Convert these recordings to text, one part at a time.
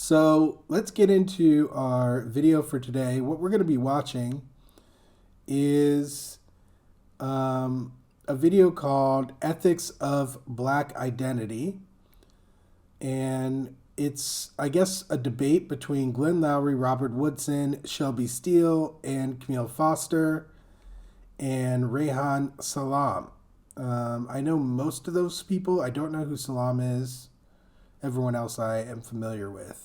So let's get into our video for today. What we're going to be watching is a video called Ethics of Black Identity. And it's, I guess, a debate between Glenn Loury, Robert Woodson, Shelby Steele, and Kmele and Reihan Salam. I know most of those people. I don't know who Salam is. Everyone else I am familiar with.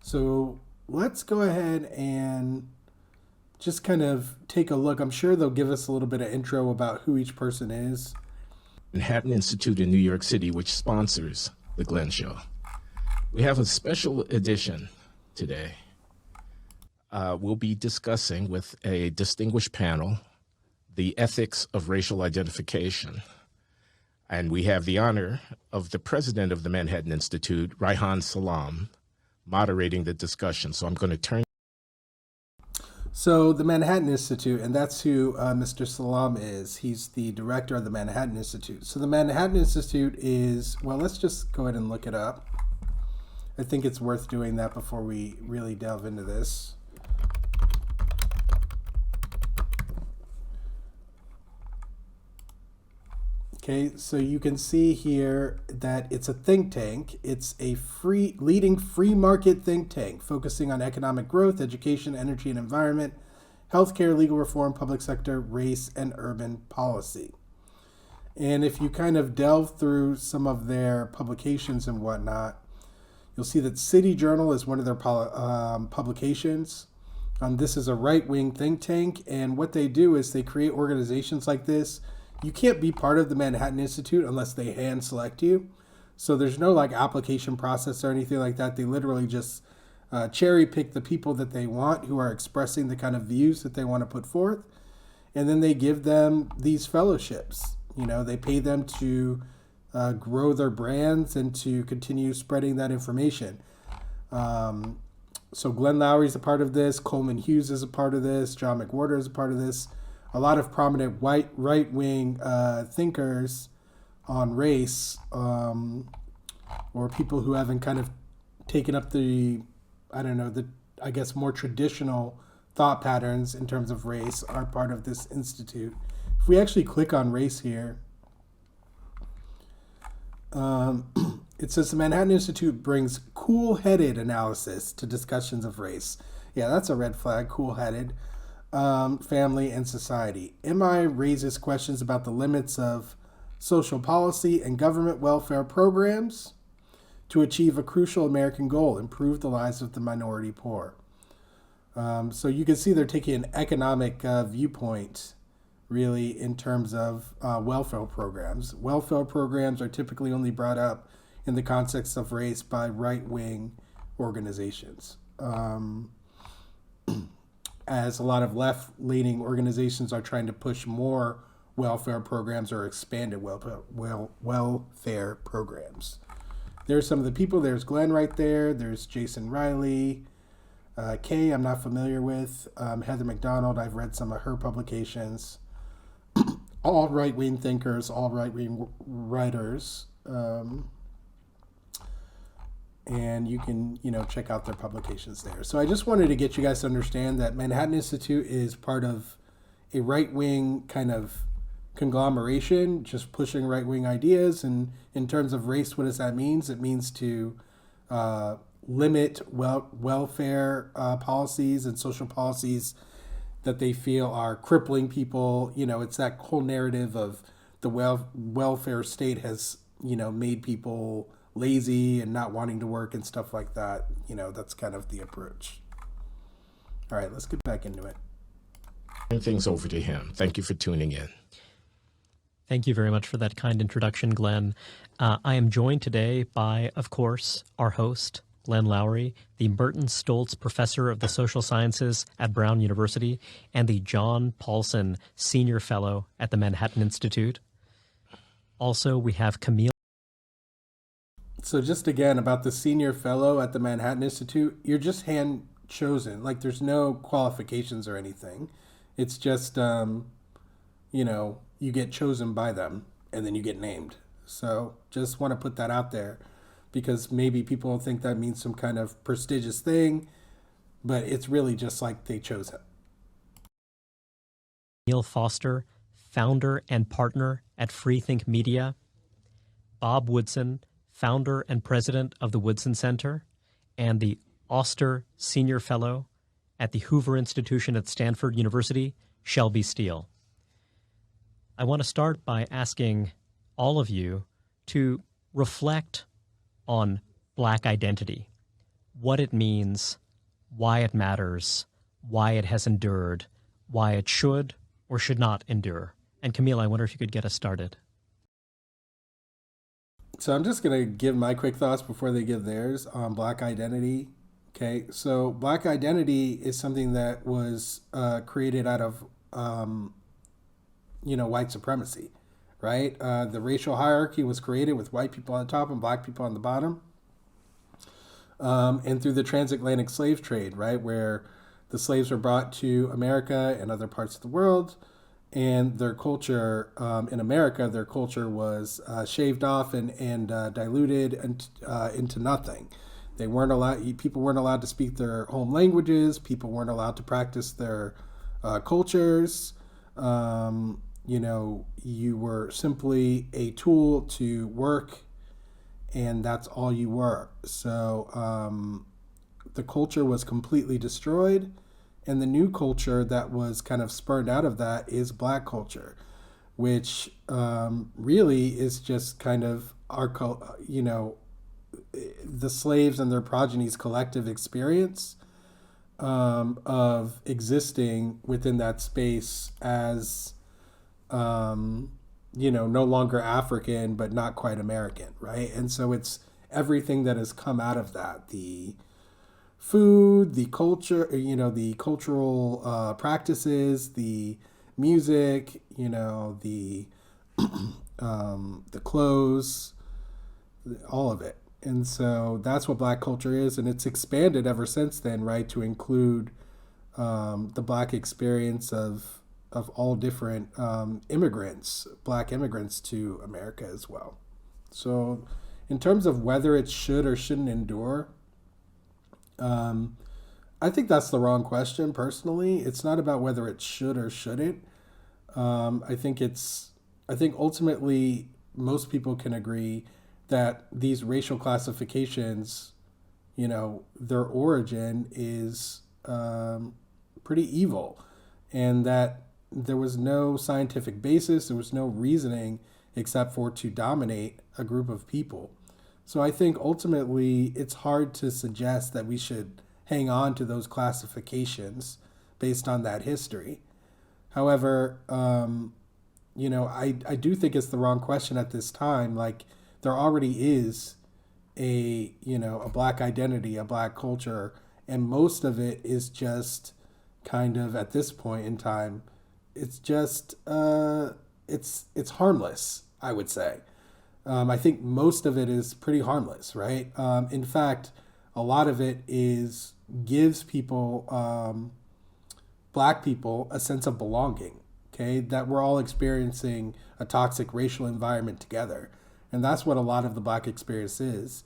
So let's go ahead and just kind of take a look. I'm sure they'll give us a little bit of intro about who each person is. Manhattan Institute in New York City, which sponsors the Glenn Show. We have a special edition today. We'll be discussing with a distinguished panel the ethics of racial identification. And we have the honor of the president of the Manhattan Institute, Reihan Salam, moderating the discussion. So I'm going to turn. So the Manhattan Institute, and that's who Mr. Salam is. He's the director of the Manhattan Institute. So the Manhattan Institute is, well, let's just go ahead and look it up. I think it's worth doing that before we really delve into this. Okay, so you can see here that it's a think tank. It's a leading free market think tank focusing on economic growth, education, energy and environment, healthcare, legal reform, public sector, race, and urban policy. And if you kind of delve through some of their publications and whatnot, you'll see that City Journal is one of their publications. This is a right-wing think tank, and what they do is they create organizations like this. You can't be part of the Manhattan Institute unless they hand select you. So there's no like application process or anything like that. They literally just cherry pick the people that they want who are expressing the kind of views that they want to put forth. And then they give them these fellowships. You know, they pay them to grow their brands and to continue spreading that information. So Glenn Loury is a part of this. Coleman Hughes is a part of this. John McWhorter is a part of this. A lot of prominent right-wing thinkers on race, or people who haven't kind of taken up the more traditional thought patterns in terms of race are part of this institute. If we actually click on race here, it says the Manhattan Institute brings cool-headed analysis to discussions of race. Yeah, that's a red flag, cool-headed. Family and society. MI raises questions about the limits of social policy and government welfare programs to achieve a crucial American goal, improve the lives of the minority poor. So you can see they're taking an economic viewpoint, really, in terms of welfare programs. Welfare programs are typically only brought up in the context of race by right-wing organizations. As a lot of left-leaning organizations are trying to push more welfare programs or expanded welfare programs. There's some of the people. There's Glenn right there. There's Jason Riley. Kay, I'm not familiar with. Heather McDonald, I've read some of her publications. All right-wing thinkers, all right-wing writers. And you can, check out their publications there. So I just wanted to get you guys to understand that Manhattan Institute is part of a right-wing kind of conglomeration, just pushing right-wing ideas. And in terms of race, what does that mean? It means to limit welfare policies and social policies that they feel are crippling people. It's that whole narrative of the welfare state has, made people lazy and not wanting to work and stuff like that. That's kind of the approach. All right, let's get back into it. Turn things over to him. Thank you for tuning in. Thank you very much for that kind introduction, Glenn. I am joined today by, of course, our host, Glenn Loury, the Merton Stoltz Professor of the Social Sciences at Brown University, and the John Paulson Senior Fellow at the Manhattan Institute. Also, we have Kmele. So just again about the senior fellow at the Manhattan Institute, you're just hand chosen. Like there's no qualifications or anything. It's just, you get chosen by them and then you get named. So just want to put that out there. because maybe people think that means some kind of prestigious thing, but it's really just like they chose him. Neil Foster, founder and partner at Freethink Media. Bob Woodson, founder and president of the Woodson Center, and the Oster Senior Fellow at the Hoover Institution at Stanford University, Shelby Steele. I want to start by asking all of you to reflect on Black identity, what it means, why it matters, why it has endured, why it should or should not endure. And Kmele, I wonder if you could get us started. So I'm just going to give my quick thoughts before they give theirs on Black identity. Okay, so Black identity is something that was created out of, white supremacy, right? The racial hierarchy was created with white people on the top and Black people on the bottom. And through the transatlantic slave trade, right, where the slaves were brought to America and other parts of the world, and their culture in America, their culture was shaved off and diluted into nothing. They weren't allowed. People weren't allowed to speak their home languages. People weren't allowed to practice their cultures. You were simply a tool to work, and that's all you were. So the culture was completely destroyed. And the new culture that was kind of spurned out of that is Black culture, which really is just kind of our, the slaves and their progeny's collective experience of existing within that space as, no longer African, but not quite American, right? And so it's everything that has come out of that, the food, the culture, the cultural practices, the music, the clothes, all of it. And so that's what Black culture is, and it's expanded ever since then, right, to include the Black experience of all different immigrants, Black immigrants to America as well. So in terms of whether it should or shouldn't endure, I think that's the wrong question, personally. It's not about whether it should or shouldn't. I think ultimately most people can agree that these racial classifications, their origin is pretty evil, and that there was no scientific basis, there was no reasoning except for to dominate a group of people. So I think ultimately it's hard to suggest that we should hang on to those classifications based on that history. However, I do think it's the wrong question at this time. Like, there already is a Black identity, a Black culture, and most of it is just kind of, at this point in time, it's just it's harmless, I would say. I think most of it is pretty harmless, right? In fact, a lot of it gives people, Black people, a sense of belonging, okay? That we're all experiencing a toxic racial environment together. And that's what a lot of the Black experience is.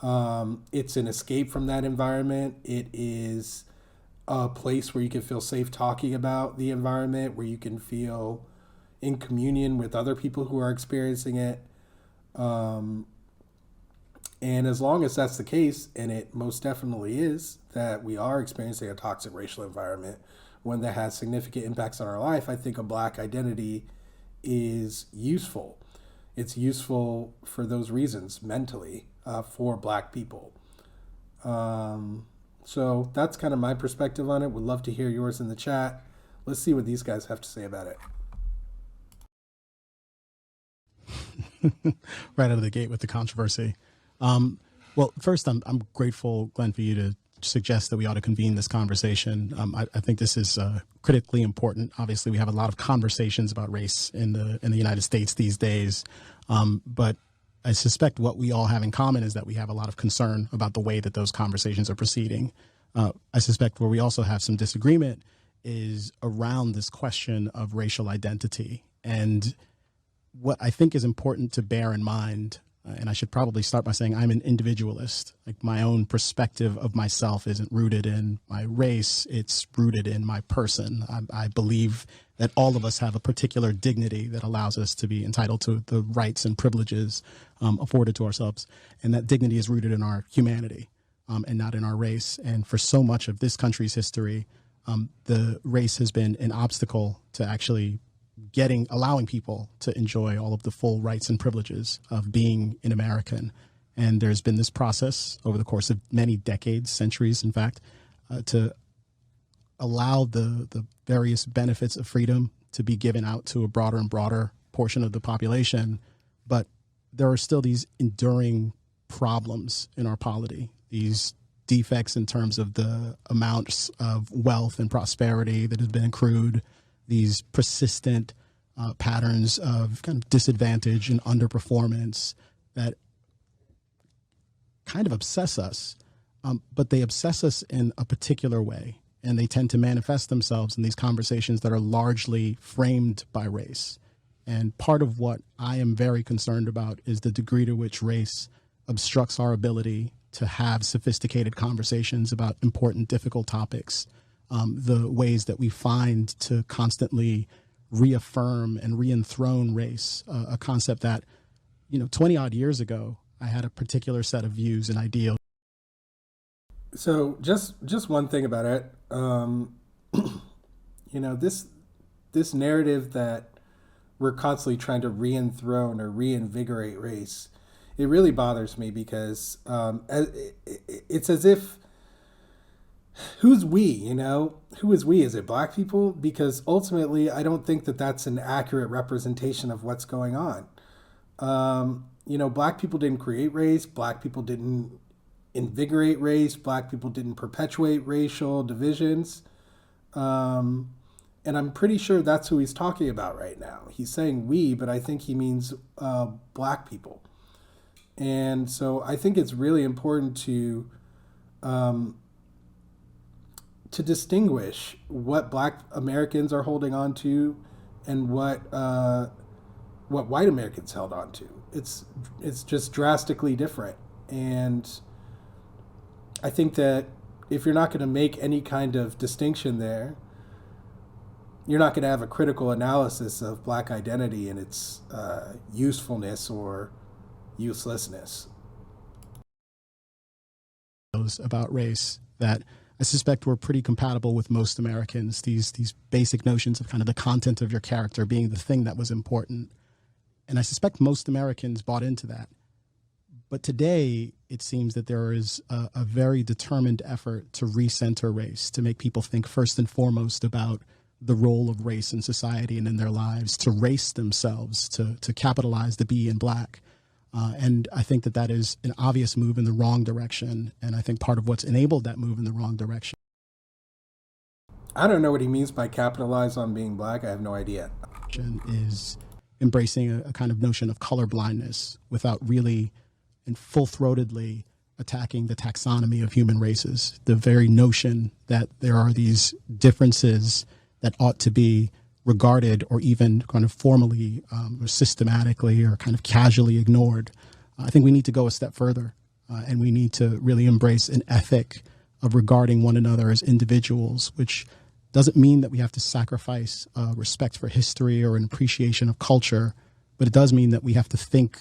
It's an escape from that environment. It is a place where you can feel safe talking about the environment, where you can feel in communion with other people who are experiencing it. And as long as that's the case, and it most definitely is, that we are experiencing a toxic racial environment, one that has significant impacts on our life, I think a Black identity is useful. It's useful for those reasons mentally, for Black people. So that's kind of my perspective on it. Would love to hear yours in the chat. Let's see what these guys have to say about it. Right out of the gate with the controversy. Well, first, I'm grateful, Glenn, for you to suggest that we ought to convene this conversation. I think this is critically important. Obviously, we have a lot of conversations about race in the United States these days, but I suspect what we all have in common is that we have a lot of concern about the way that those conversations are proceeding. I suspect where we also have some disagreement is around this question of racial identity. And what I think is important to bear in mind And I should probably start by saying I'm an individualist. Like, my own perspective of myself isn't rooted in my race, it's rooted in my person. I believe that all of us have a particular dignity that allows us to be entitled to the rights and privileges afforded to ourselves. And that dignity is rooted in our humanity and not in our race. And for so much of this country's history, the race has been an obstacle to actually allowing people to enjoy all of the full rights and privileges of being an American. And there's been this process over the course of many decades, centuries, in fact, to allow the various benefits of freedom to be given out to a broader and broader portion of the population. But there are still these enduring problems in our polity, these defects in terms of the amounts of wealth and prosperity that has been accrued, these persistent patterns of kind of disadvantage and underperformance that kind of obsess us, but they obsess us in a particular way. And they tend to manifest themselves in these conversations that are largely framed by race. And part of what I am very concerned about is the degree to which race obstructs our ability to have sophisticated conversations about important, difficult topics. The ways that we find to constantly reaffirm and re-enthrone race, a concept that, 20 odd years ago, I had a particular set of views and ideals. So just one thing about it, this narrative that we're constantly trying to re-enthrone or reinvigorate race, it really bothers me because it's as if, who's we, who is we? Is it black people? Because ultimately, I don't think that that's an accurate representation of what's going on. Black people didn't create race. Black people didn't invigorate race. Black people didn't perpetuate racial divisions. And I'm pretty sure that's who he's talking about right now. He's saying we, but I think he means black people. And so I think it's really important to distinguish what black Americans are holding on to and what white Americans held on to. It's just drastically different. And I think that if you're not going to make any kind of distinction there, you're not going to have a critical analysis of black identity and its usefulness or uselessness. About race that I suspect were pretty compatible with most Americans, these basic notions of kind of the content of your character being the thing that was important. And I suspect most Americans bought into that. But today, it seems that there is a very determined effort to recenter race, to make people think first and foremost about the role of race in society and in their lives, to race themselves, to capitalize the B in black. And I think that is an obvious move in the wrong direction. And I think part of what's enabled that move in the wrong direction. I don't know what he means by capitalize on being black. I have no idea. Is embracing a kind of notion of color blindness without really and full-throatedly attacking the taxonomy of human races. The very notion that there are these differences that ought to be regarded or even kind of formally or systematically or kind of casually ignored. I think we need to go a step further and we need to really embrace an ethic of regarding one another as individuals, which doesn't mean that we have to sacrifice respect for history or an appreciation of culture, but it does mean that we have to think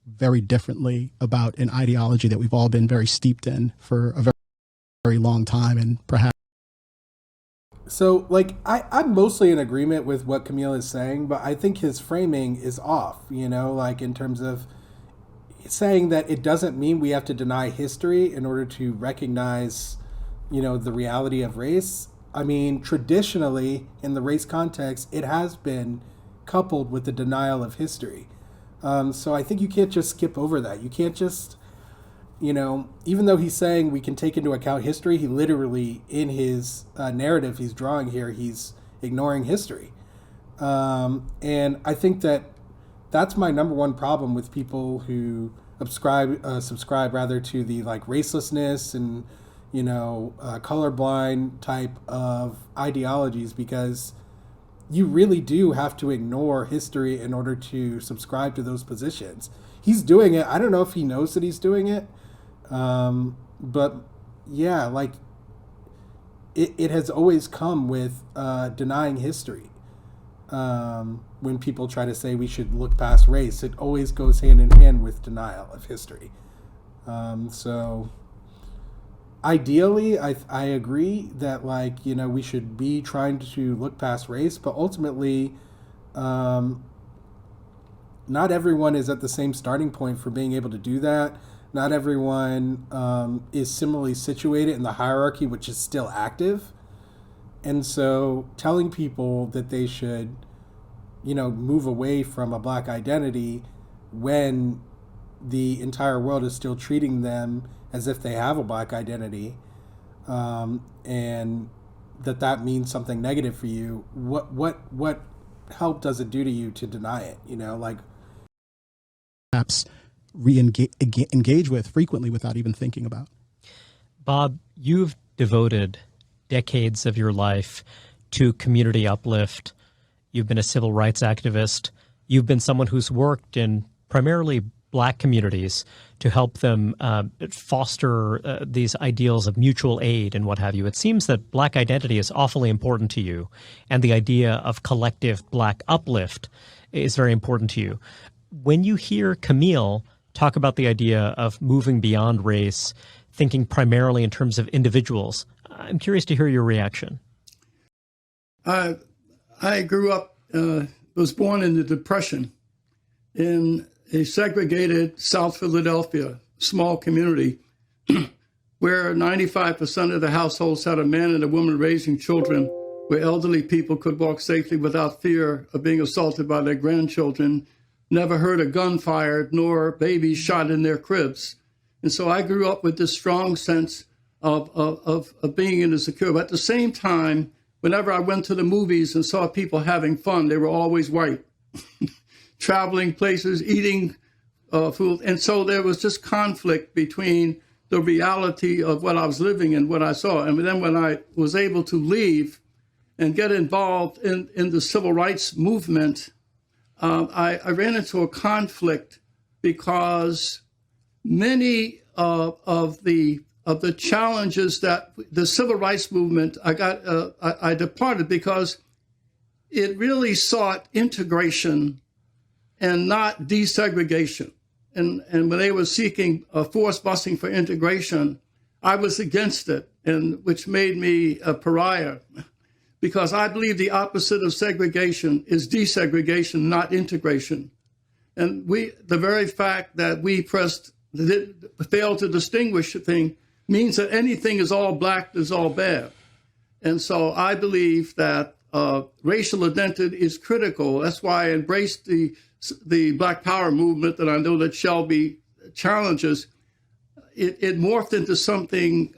very differently about an ideology that we've all been very steeped in for a very, very long time and perhaps. So, I'm mostly in agreement with what Kmele is saying, but I think his framing is off, in terms of saying that it doesn't mean we have to deny history in order to recognize, the reality of race. I mean, traditionally, in the race context, it has been coupled with the denial of history. So I think you can't just skip over that. You can't just, even though he's saying we can take into account history, he literally, in his narrative he's drawing here, he's ignoring history. And I think that's my number one problem with people who subscribe rather to the racelessness and, colorblind type of ideologies, because you really do have to ignore history in order to subscribe to those positions. He's doing it. I don't know if he knows that he's doing it. But yeah, like it has always come with denying history. When people try to say we should look past race, it always goes hand in hand with denial of history. So ideally, I agree that, like, you know, we should be trying to look past race, but ultimately, not everyone is at the same starting point for being able to do that. Not everyone is similarly situated in the hierarchy, which is still active. And so telling people that they should, you know, move away from a black identity when the entire world is still treating them as if they have a black identity, and that means something negative for you, what help does it do to you to deny it? You know, like perhaps engage with frequently without even thinking about. Bob, you've devoted decades of your life to community uplift. You've been a civil rights activist. You've been someone who's worked in primarily black communities to help them foster these ideals of mutual aid and what have you. It seems that black identity is awfully important to you, and the idea of collective black uplift is very important to you. When you hear Kmele talk about the idea of moving beyond race, thinking primarily in terms of individuals, I'm curious to hear your reaction. I grew up, was born in the Depression in a segregated South Philadelphia small community where 95% of the households had a man and a woman raising children, where elderly people could walk safely without fear of being assaulted by their grandchildren, never heard a gun fired, nor babies shot in their cribs. And so I grew up with this strong sense of being in a secure. But at the same time, whenever I went to the movies and saw people having fun, they were always white, traveling places, eating food. And so there was just conflict between the reality of what I was living and what I saw. And then when I was able to leave and get involved in the civil rights movement, I ran into a conflict because many of the challenges that the civil rights movement, I departed because it really sought integration and not desegregation. And when they were seeking forced busing for integration, I was against it, and which made me a pariah, because I believe the opposite of segregation is desegregation, not integration. And the very fact that we failed to distinguish a thing means that anything is all black is all bad. And so I believe that racial identity is critical. That's why I embraced the Black Power movement that I know that Shelby challenges. It morphed into something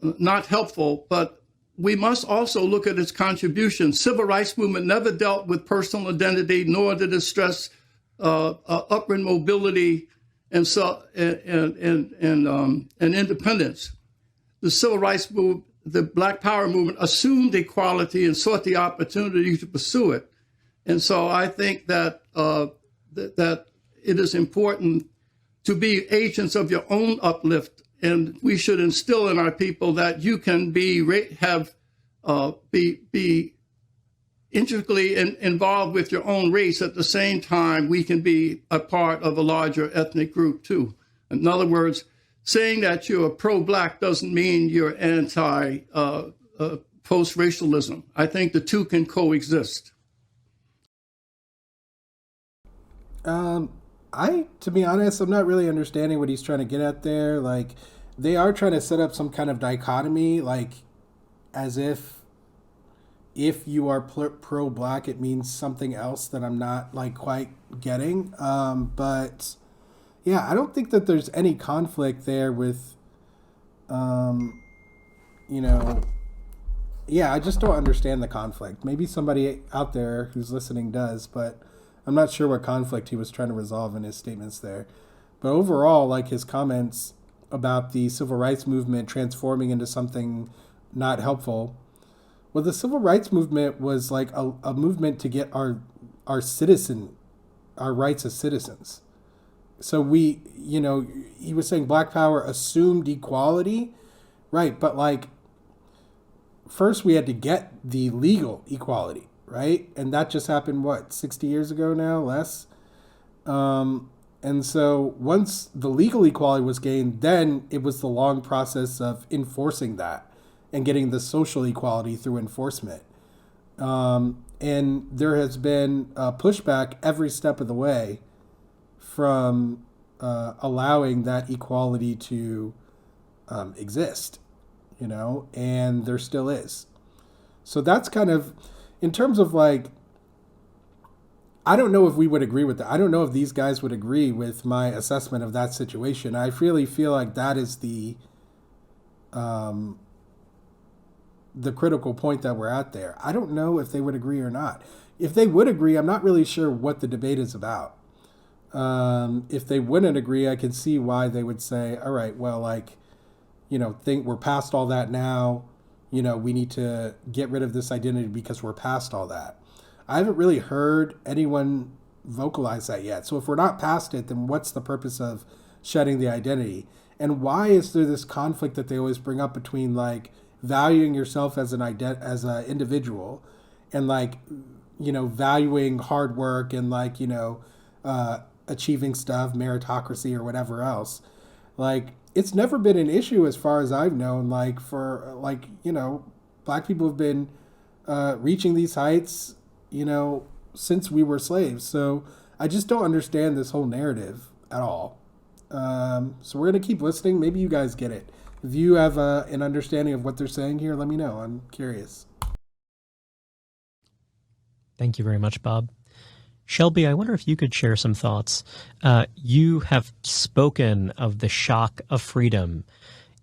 not helpful, but we must also look at its contribution. Civil rights movement never dealt with personal identity, nor did it stress upward mobility and independence. The civil rights movement, the Black Power movement, assumed equality and sought the opportunity to pursue it. And so I think that that it is important to be agents of your own uplift, and we should instill in our people that you can be intricately involved with your own race. At the same time, we can be a part of a larger ethnic group too. In other words, saying that you're pro-black doesn't mean you're anti post-racialism. I think the two can coexist. To be honest, I'm not really understanding what he's trying to get at there. Like, they are trying to set up some kind of dichotomy, like as if you are pro-black, it means something else that I'm not like quite getting. But yeah, I don't think that there's any conflict there with, yeah, I just don't understand the conflict. Maybe somebody out there who's listening does, but I'm not sure what conflict he was trying to resolve in his statements there. But overall, like, his comments about the civil rights movement transforming into something not helpful, Well, the civil rights movement was like a movement to get our our rights as citizens. So he was saying Black Power assumed equality, right? But like, first we had to get the legal equality, right? And that just happened, what, 60 years ago now, less? And so once the legal equality was gained, then it was the long process of enforcing that and getting the social equality through enforcement. And there has been pushback every step of the way from allowing that equality to exist, and there still is. So that's kind of, in terms of like, I don't know if we would agree with that. I don't know if these guys would agree with my assessment of that situation. I really feel like that is the critical point that we're at there. I don't know if they would agree or not. If they would agree, I'm not really sure what the debate is about. If they wouldn't agree, I can see why they would say, all right, well, like, think we're past all that now. We need to get rid of this identity because we're past all that. I haven't really heard anyone vocalize that yet. So if we're not past it, then what's the purpose of shedding the identity? And why is there this conflict that they always bring up between like valuing yourself as an individual and like, valuing hard work and like, achieving stuff, meritocracy or whatever else? Like, it's never been an issue as far as I've known. Like for like, Black people have been reaching these heights, since we were slaves. So I just don't understand this whole narrative at all. So we're going to keep listening. Maybe you guys get it. If you have an understanding of what they're saying here, let me know. I'm curious. Thank you very much, Bob. Shelby, I wonder if you could share some thoughts. You have spoken of the shock of freedom.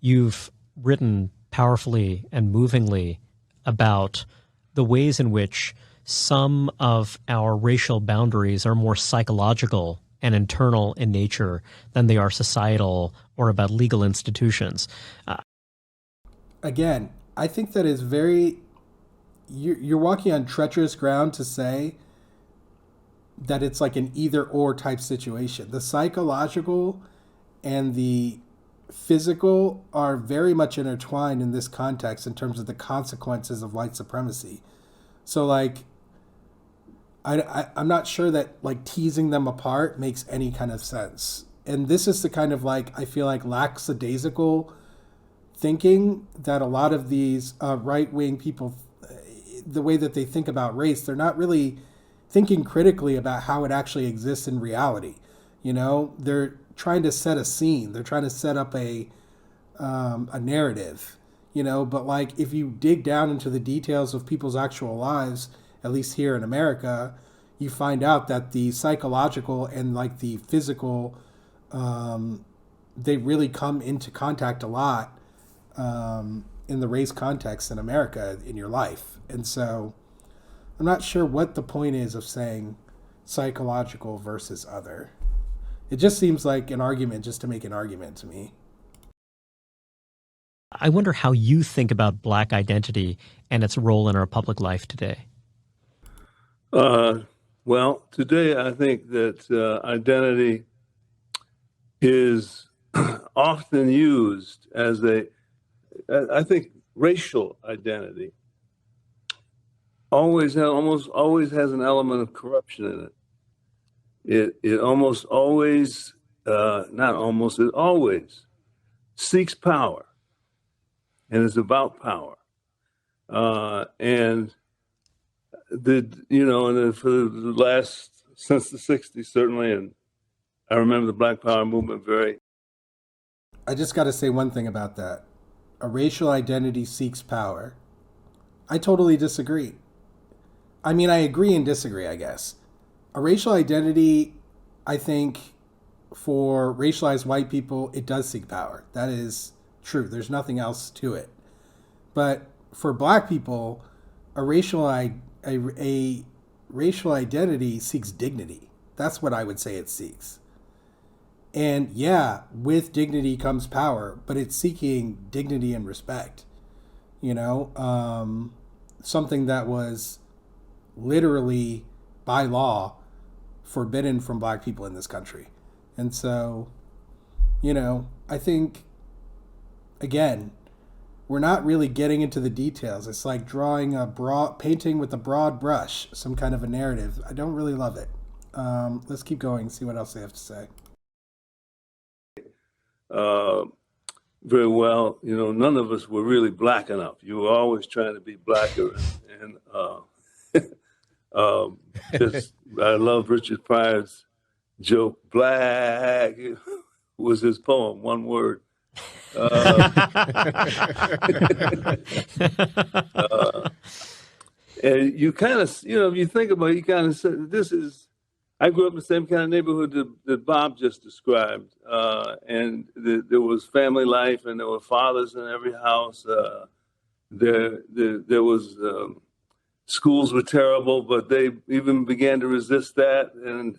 You've written powerfully and movingly about the ways in which some of our racial boundaries are more psychological and internal in nature than they are societal or about legal institutions. Again, I think that is you're walking on treacherous ground to say that it's like an either or type situation. The psychological and the physical are very much intertwined in this context in terms of the consequences of white supremacy. So like, I'm not sure that like teasing them apart makes any kind of sense. And this is the kind of like, I feel like lackadaisical thinking that a lot of these right-wing people, the way that they think about race, they're not really thinking critically about how it actually exists in reality. They're trying to set a scene. They're trying to set up a narrative, but like if you dig down into the details of people's actual lives, at least here in America, you find out that the psychological and like the physical, they really come into contact a lot in the race context in America in your life. And so I'm not sure what the point is of saying psychological versus other. It just seems like an argument just to make an argument to me. I wonder how you think about Black identity and its role in our public life today. Well, today I think that identity is often used as I think racial identity almost always has an element of corruption in it. It almost always, not almost, it always seeks power and is about power. And for the last, since the 60s, certainly, and I remember the Black Power movement very. I just got to say one thing about that. A racial identity seeks power. I totally disagree. I mean, I agree and disagree, I guess. A racial identity, I think, for racialized white people, it does seek power. That is true. There's nothing else to it. But for Black people, a racial identity seeks dignity. That's what I would say it seeks. And yeah, with dignity comes power, but it's seeking dignity and respect. something that was literally by law forbidden from black people in this country. And so, I think, again, we're not really getting into the details. It's like painting with a broad brush, some kind of a narrative. I don't really love it. Let's keep going, see what else they have to say. Very well. None of us were really black enough. You were always trying to be blacker. And I love Richard Pryor's joke, black was his poem, one word. And you kind of, if you think about it, you kind of say, I grew up in the same kind of neighborhood that Bob just described. And there was family life, and there were fathers in every house. There was, schools were terrible, but they even began to resist that. And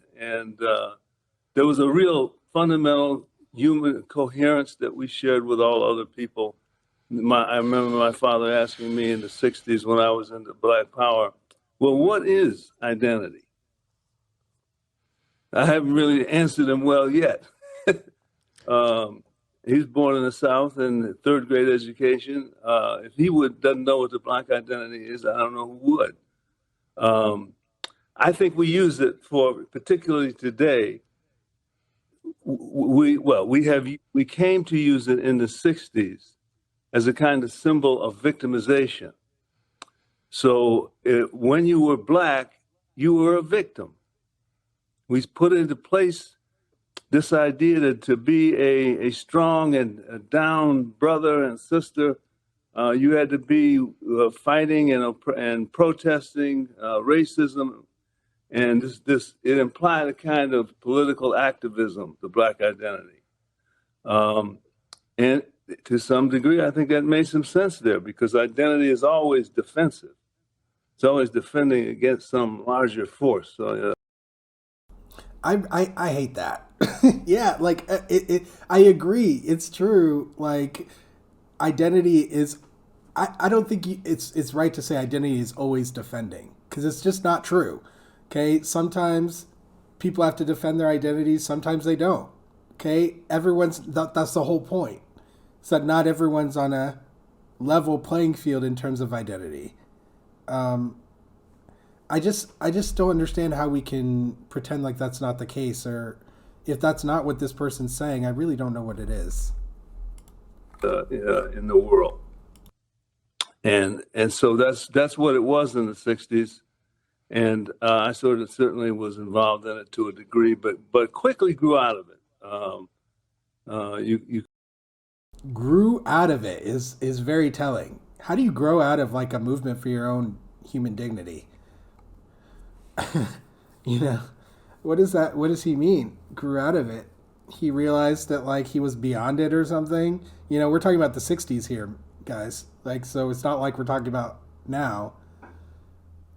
there was a real fundamental human coherence that we shared with all other people. I remember my father asking me in the 60s when I was into Black Power, well, what is identity? I haven't really answered him well yet. He's born in the South in third grade education. If he doesn't know what the Black identity is, I don't know who would. I think we use it for, particularly today, we came to use it in the 60s as a kind of symbol of victimization. So when you were Black, you were a victim. We put into place this idea that to be a strong and a down brother and sister, you had to be fighting and protesting racism. And it implied a kind of political activism, the Black identity. And to some degree, I think that made some sense there, because identity is always defensive. It's always defending against some larger force. So, I hate that. Yeah, like I agree. It's true. Like, identity is. I don't think it's right to say identity is always defending, because it's just not true. Okay, sometimes people have to defend their identities, sometimes they don't. Okay, that's the whole point. So that not everyone's on a level playing field in terms of identity. I just don't understand how we can pretend like that's not the case, or if that's not what this person's saying, I really don't know what it is. In the world. And so that's what it was in the 60s. And I certainly was involved in it to a degree, but quickly grew out of it. You grew out of it is very telling. How do you grow out of like a movement for your own human dignity? What is that? What does he mean? Grew out of it. He realized that like he was beyond it or something. We're talking about the 60s here, guys. Like, so it's not like we're talking about now.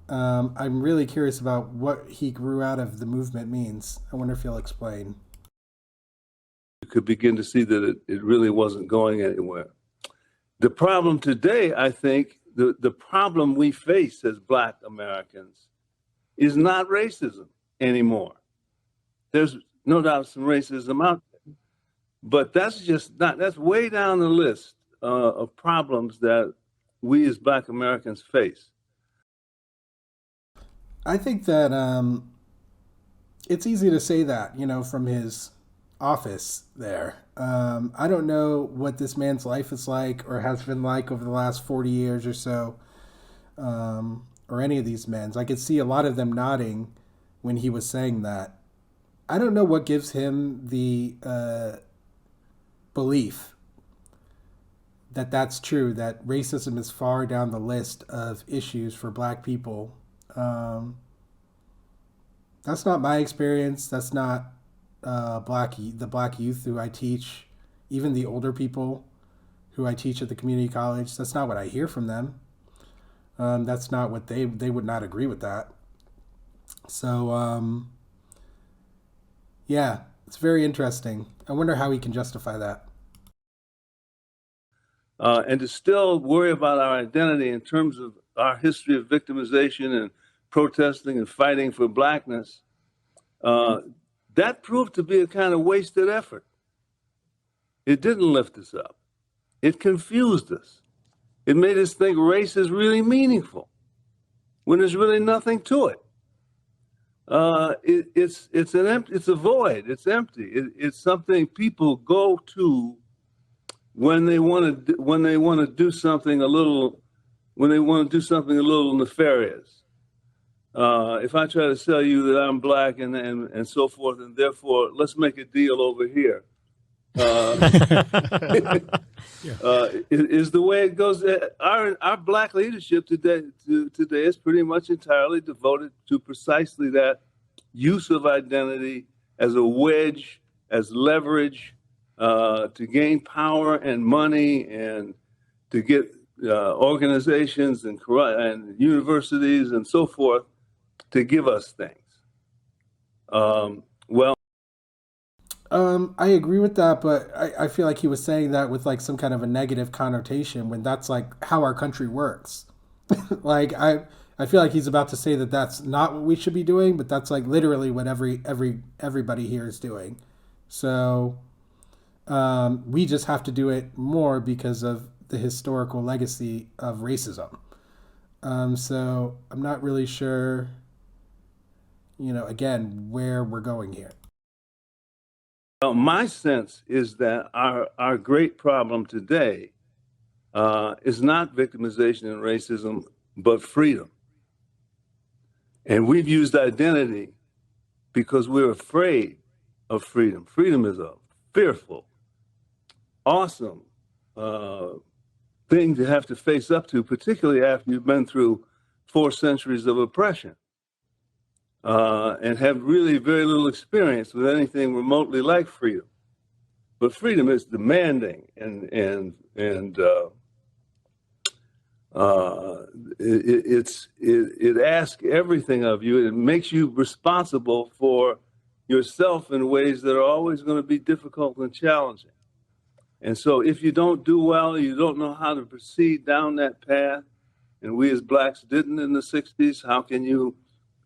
I'm really curious about what he grew out of the movement means. I wonder if he'll explain. You could begin to see that it really wasn't going anywhere. The problem today, I think, the problem we face as Black Americans is not racism anymore. There's no doubt some racism out there, but that's way down the list of problems that we as Black Americans face. I think that it's easy to say that, from his office there. I don't know what this man's life is like or has been like over the last 40 years or so, or any of these men's. I could see a lot of them nodding when he was saying that. I don't know what gives him the belief that that's true, that racism is far down the list of issues for Black people. That's not my experience. That's not the Black youth who I teach, even the older people who I teach at the community college. That's not what I hear from them. That's not what they would not agree with that. So, yeah, it's very interesting. I wonder how he can justify that. And to still worry about our identity in terms of our history of victimization and protesting and fighting for blackness, that proved to be a kind of wasted effort. It didn't lift us up. It confused us. It made us think race is really meaningful when there's really nothing to it. It's a void. It's empty. It's something people go to when they want to do something a little nefarious. If I try to sell you that I'm black and so forth, and therefore let's make a deal over here, is the way it goes. Our black leadership today is pretty much entirely devoted to precisely that use of identity as a wedge, as leverage to gain power and money, and to get organizations and universities and so forth to give us things. I agree with that, but I feel like he was saying that with like some kind of a negative connotation when that's like how our country works. Like I feel like he's about to say that that's not what we should be doing, but that's like literally what everybody here is doing. So we just have to do it more because of the historical legacy of racism. So I'm not really sure, again, where we're going here. Well, my sense is that our great problem today is not victimization and racism, but freedom. And we've used identity because we're afraid of freedom. Freedom is a fearful, awesome thing to have to face up to, particularly after you've been through 4 centuries of oppression. And have really very little experience with anything remotely like freedom. But freedom is demanding, and it asks everything of you. It makes you responsible for yourself in ways that are always going to be difficult and challenging. And so, if you don't do well, you don't know how to proceed down that path. And we as blacks didn't in the 60s. How can you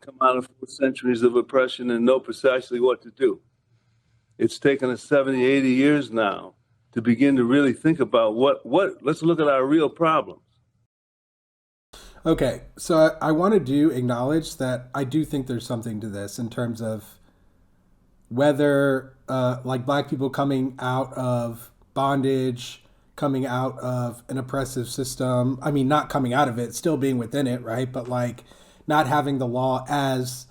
come out of 4 centuries of oppression and know precisely what to do? It's taken us 70, 80 years now to begin to really think about let's look at our real problems. Okay, so I want to acknowledge that I do think there's something to this in terms of whether like black people coming out of bondage, coming out of an oppressive system. I mean, not coming out of it, still being within it, right? But like not having the law as,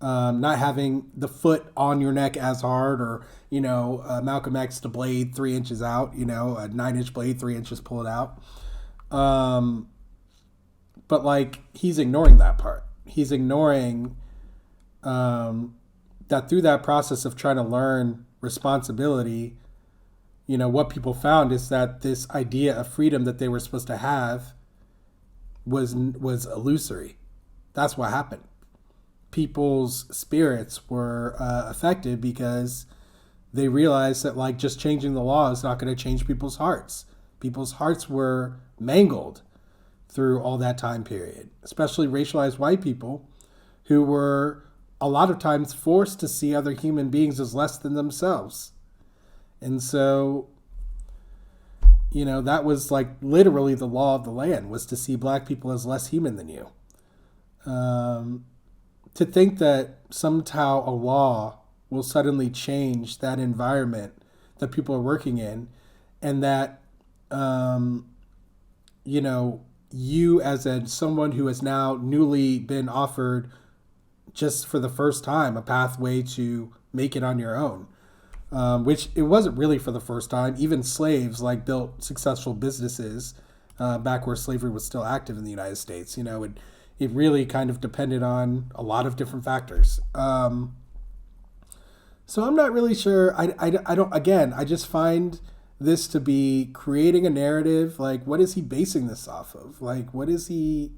not having the foot on your neck as hard, or, Malcolm X, the blade 3 inches out, a 9-inch blade, 3 inches pulled out. But like, he's ignoring that part. He's ignoring that through that process of trying to learn responsibility, what people found is that this idea of freedom that they were supposed to have was illusory. That's what happened. People's spirits were affected because they realized that like just changing the law is not going to change people's hearts. People's hearts were mangled through all that time period, especially racialized white people who were a lot of times forced to see other human beings as less than themselves. And so, that was like literally the law of the land, was to see black people as less human than you. To think that somehow a law will suddenly change that environment that people are working in, and that, you as someone who has now newly been offered just for the first time a pathway to make it on your own, which it wasn't really for the first time. Even slaves like built successful businesses back where slavery was still active in the United States. It really kind of depended on a lot of different factors. So I'm not really sure. I don't, again, I just find this to be creating a narrative. Like, what is he basing this off of? Like, what is he,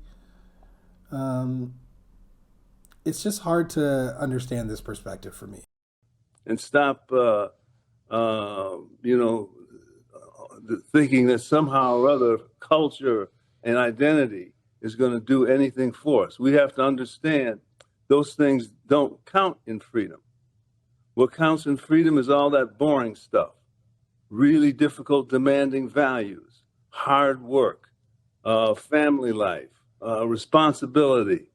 it's just hard to understand this perspective for me. And stop, thinking that somehow or other culture and identity is going to do anything for us. We have to understand those things don't count in freedom. What counts in freedom is all that boring stuff, really difficult, demanding values, hard work, family life, responsibility,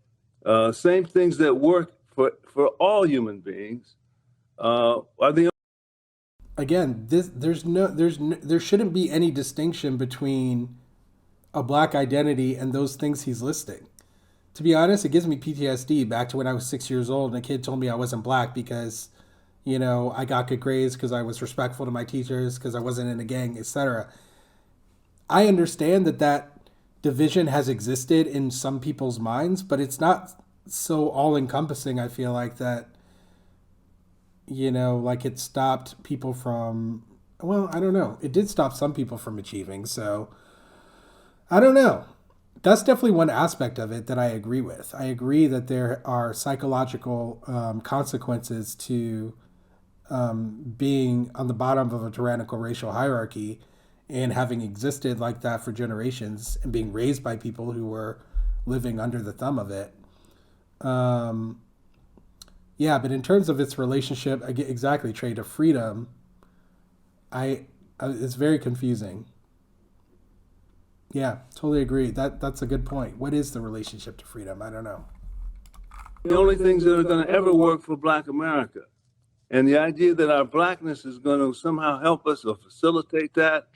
same things that work for all human beings are the. Again, there shouldn't be any distinction between a black identity and those things he's listing. To be honest, it gives me PTSD back to when I was 6 years old and a kid told me I wasn't black because, I got good grades because I was respectful to my teachers, because I wasn't in a gang, etc. I understand that division has existed in some people's minds, but it's not so all-encompassing, I feel like, that, like it stopped people from, well, I don't know. It did stop some people from achieving, so I don't know. That's definitely one aspect of it that I agree with. I agree that there are psychological consequences to being on the bottom of a tyrannical racial hierarchy and having existed like that for generations and being raised by people who were living under the thumb of it. Yeah, but in terms of its relationship, exactly, Trey, to freedom, it's very confusing. Yeah, totally agree. That's a good point. What is the relationship to freedom? I don't know. The only things that are going to ever work for Black America. And the idea that our blackness is going to somehow help us or facilitate that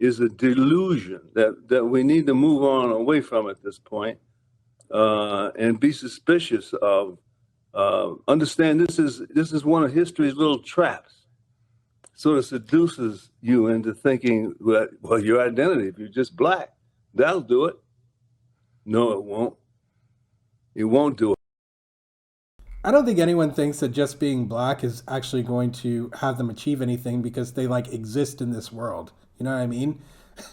is a delusion that we need to move on away from at this point, and be suspicious of. Understand this is one of history's little traps. Sort of seduces you into thinking, well, your identity, if you're just black, that'll do it. No, it won't. It won't do it. I don't think anyone thinks that just being black is actually going to have them achieve anything because they exist in this world. You know what I mean?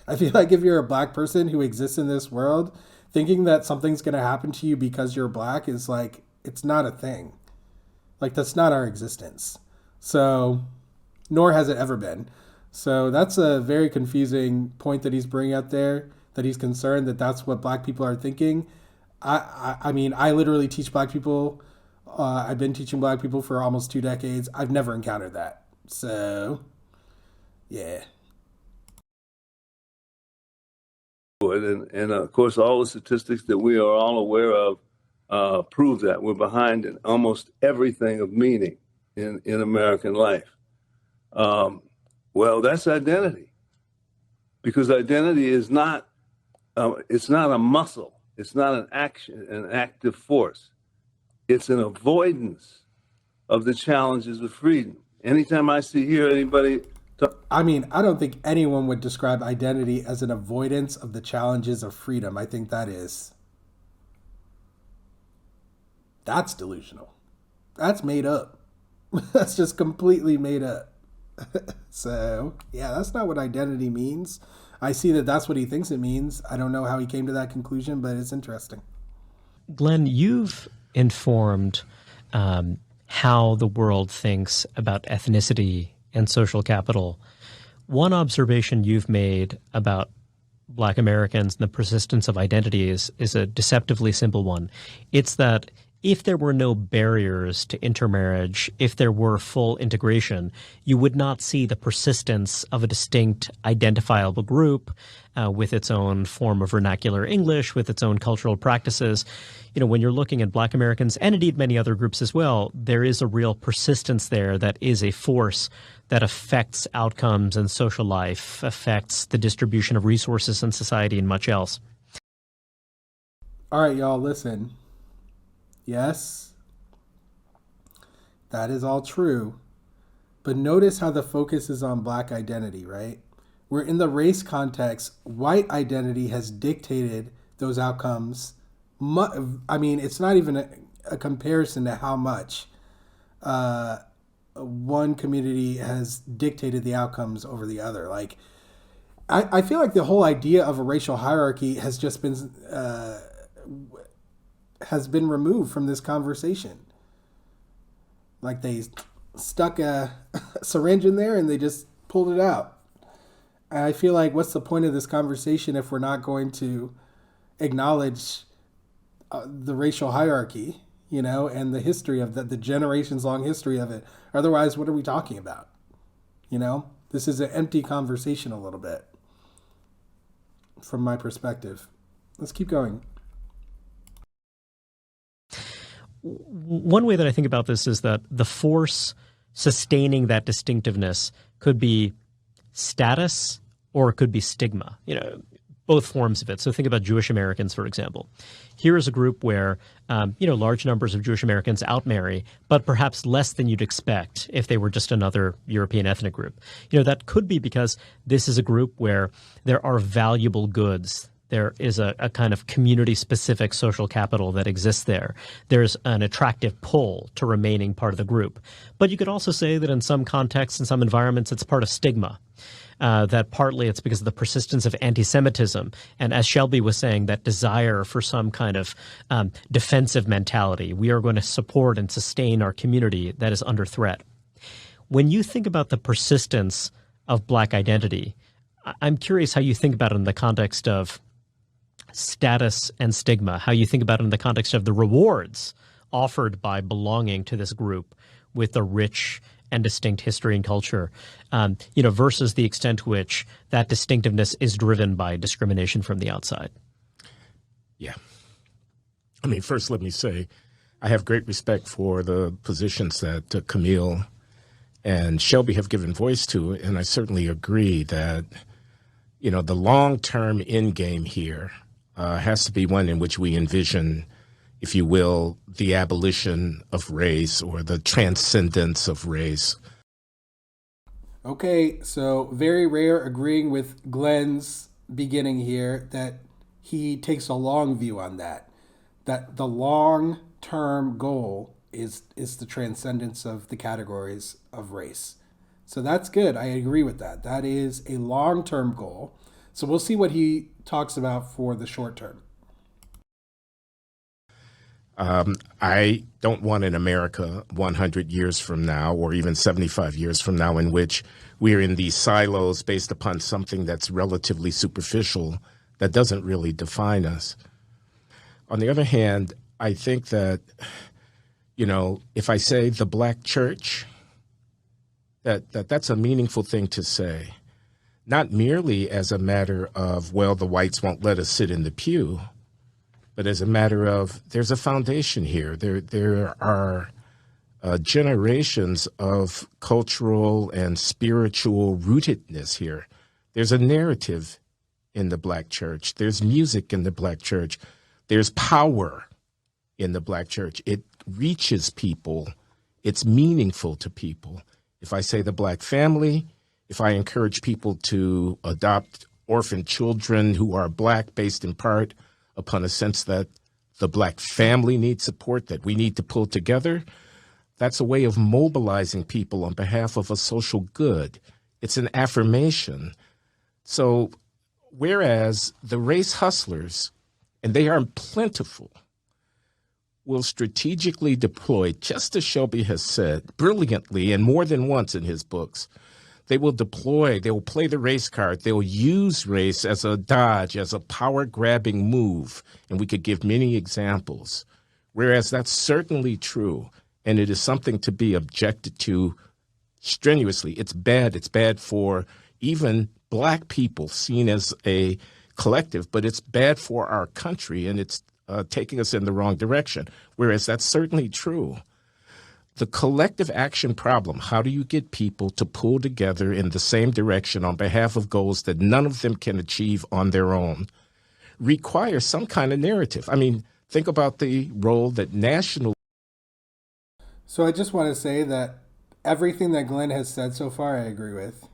I feel like if you're a black person who exists in this world, thinking that something's going to happen to you because you're black is it's not a thing. That's not our existence. So, nor has it ever been. So that's a very confusing point that he's bringing up there, that he's concerned that that's what black people are thinking. I mean, I literally teach black people. I've been teaching black people for almost 2 decades. I've never encountered that. So, yeah. And of course, all the statistics that we are all aware of prove that we're behind in almost everything of meaning in American life. Well, that's identity, because identity is not it's not a muscle, it's not an active force. It's an avoidance of the challenges of freedom. Anytime I hear anybody I mean, I don't think anyone would describe identity as an avoidance of the challenges of freedom. I think that's delusional. That's made up. That's just completely made up. So, yeah, that's not what identity means. I see that that's what he thinks it means. I don't know how he came to that conclusion, but it's interesting. Glenn, you've informed how the world thinks about ethnicity and social capital. One observation you've made about Black Americans and the persistence of identity is a deceptively simple one. It's that if there were no barriers to intermarriage, if there were full integration, you would not see the persistence of a distinct identifiable group with its own form of vernacular English, with its own cultural practices. When you're looking at Black Americans, and indeed many other groups as well, there is a real persistence there that is a force that affects outcomes and social life, affects the distribution of resources in society and much else. All right, y'all, listen. Yes, that is all true. But notice how the focus is on Black identity, right? We're in the race context. White identity has dictated those outcomes. I mean, it's not even a comparison to how much one community has dictated the outcomes over the other. I feel like the whole idea of a racial hierarchy has just been removed from this conversation. They stuck a syringe in there and they just pulled it out. And I feel like, what's the point of this conversation if we're not going to acknowledge the racial hierarchy, and the history of the generations long history of it. Otherwise, what are we talking about? This is an empty conversation a little bit from my perspective. Let's keep going. One way that I think about this is that the force sustaining that distinctiveness could be status or it could be stigma, both forms of it. So think about Jewish Americans, for example. Here is a group where, large numbers of Jewish Americans outmarry, but perhaps less than you'd expect if they were just another European ethnic group. That could be because this is a group where there are valuable goods. There is a kind of community-specific social capital that exists there. There's an attractive pull to remaining part of the group. But you could also say that in some contexts, in some environments, it's part of stigma. That partly it's because of the persistence of anti-Semitism. And as Shelby was saying, that desire for some kind of defensive mentality. We are going to support and sustain our community that is under threat. When you think about the persistence of Black identity, I'm curious how you think about it in the context of status and stigma, how you think about it in the context of the rewards offered by belonging to this group with a rich and distinct history and culture, versus the extent to which that distinctiveness is driven by discrimination from the outside. Yeah. First, let me say, I have great respect for the positions that Kmele and Shelby have given voice to, and I certainly agree that, the long-term end game here has to be one in which we envision, if you will, the abolition of race or the transcendence of race. Okay, so very rare agreeing with Glenn's beginning here that he takes a long view on that the long-term goal is the transcendence of the categories of race. So that's good. I agree with that. That is a long-term goal. So we'll see what he talks about for the short term. I don't want an America 100 years from now or even 75 years from now in which we're in these silos based upon something that's relatively superficial that doesn't really define us. On the other hand, I think that, if I say the Black church, that's a meaningful thing to say. Not merely as a matter of, the whites won't let us sit in the pew, but as a matter of there's a foundation here. There are generations of cultural and spiritual rootedness here. There's a narrative in the Black church. There's music in the Black church. There's power in the Black church. It reaches people. It's meaningful to people. If I say the Black family, if I encourage people to adopt orphan children who are Black based in part upon a sense that the Black family needs support, that we need to pull together, that's a way of mobilizing people on behalf of a social good. It's an affirmation. So whereas the race hustlers, and they are plentiful, will strategically deploy, just as Shelby has said brilliantly and more than once in his books, they will play the race card. They'll use race as a dodge, as a power-grabbing move. And we could give many examples. Whereas that's certainly true, and it is something to be objected to strenuously. It's bad. It's bad for even Black people seen as a collective, but it's bad for our country, and it's taking us in the wrong direction. Whereas that's certainly true. The collective action problem, how do you get people to pull together in the same direction on behalf of goals that none of them can achieve on their own, requires some kind of narrative. Think about the role that national. So I just want to say that everything that Glenn has said so far, I agree with.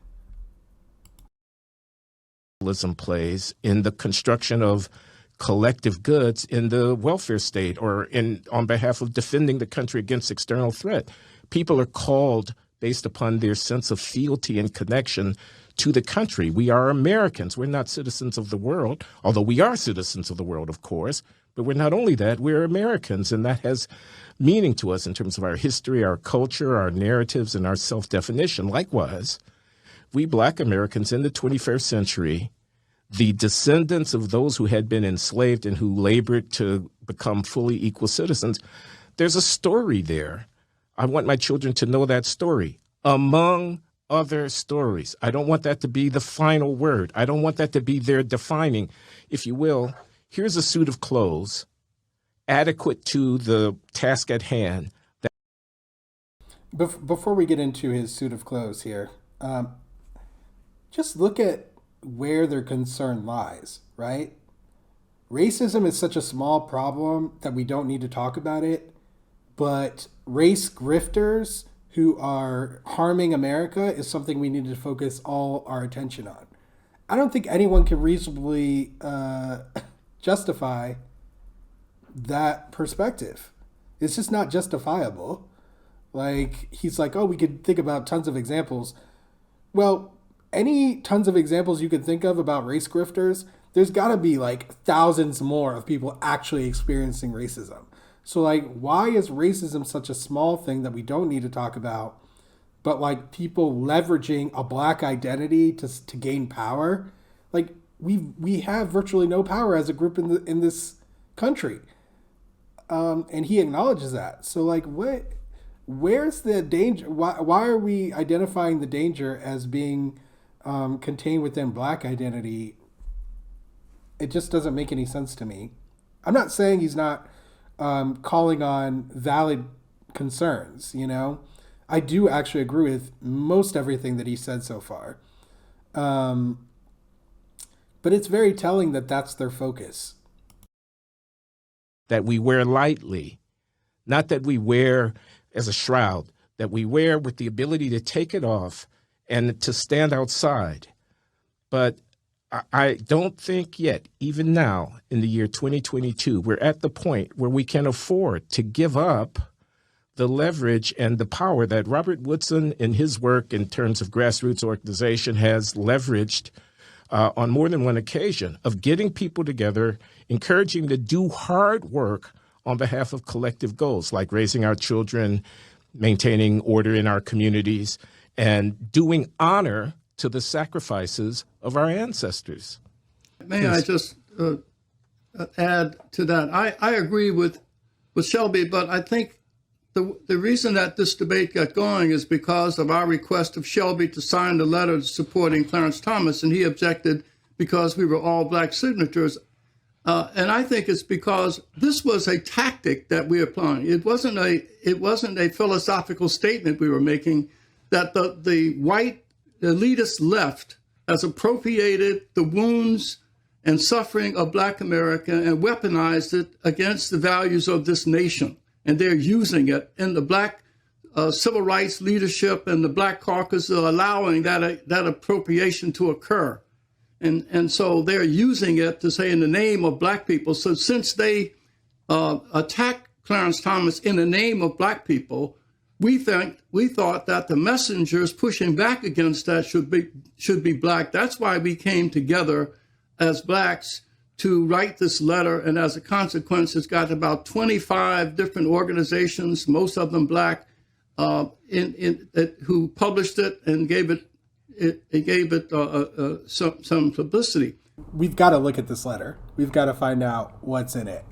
Plays in the construction of collective goods in the welfare state or on behalf of defending the country against external threat. People are called based upon their sense of fealty and connection to the country. We are Americans. We're not citizens of the world, although we are citizens of the world, of course. But we're not only that, we're Americans, and that has meaning to us in terms of our history, our culture, our narratives, and our self-definition. Likewise, we Black Americans in the 21st century the descendants of those who had been enslaved and who labored to become fully equal citizens. There's a story there. I want my children to know that story, among other stories. I don't want that to be the final word. I don't want that to be their defining, if you will. Here's a suit of clothes adequate to the task at hand. Before we get into his suit of clothes here, just look at where their concern lies, right? Racism is such a small problem that we don't need to talk about it, but race grifters who are harming America is something we need to focus all our attention on. I don't think anyone can reasonably justify that perspective. It's just not justifiable. Like, he's like, oh, we could think about tons of examples. Well, any tons of examples you could think of about race grifters, there's got to be like thousands more of people actually experiencing racism. So like, why is racism such a small thing that we don't need to talk about, but like people leveraging a black identity to gain power? Like, we have virtually no power as a group in this country. And he acknowledges that. So like, where's the danger? Why are we identifying the danger as being contained within black identity? It just doesn't make any sense to me. I'm not saying he's not calling on valid concerns, you know. I do actually agree with most everything that he said so far. But it's very telling that that's their focus. That we wear lightly, not that we wear as a shroud, that we wear with the ability to take it off and to stand outside. But I don't think yet, even now in the year 2022, we're at the point where we can afford to give up the leverage and the power that Robert Woodson in his work in terms of grassroots organization has leveraged on more than one occasion of getting people together, encouraging to do hard work on behalf of collective goals like raising our children, maintaining order in our communities, and doing honor to the sacrifices of our ancestors. May I just add to that? I agree with Shelby, but I think the reason that this debate got going is because of our request of Shelby to sign the letter supporting Clarence Thomas, and he objected because we were all black signatures. And I think it's because this was a tactic that we were applying. It wasn't a philosophical statement we were making that the white elitist left has appropriated the wounds and suffering of black America and weaponized it against the values of this nation. And they're using it, and the black civil rights leadership and the black caucus are allowing that appropriation to occur. And so they're using it to say in the name of black people. So since they attacked Clarence Thomas in the name of black people, we thought that the messengers pushing back against that should be black. That's why we came together as blacks to write this letter. And as a consequence, it's got about 25 different organizations, most of them black, who published it and gave it some publicity. We've got to look at this letter. We've got to find out what's in it.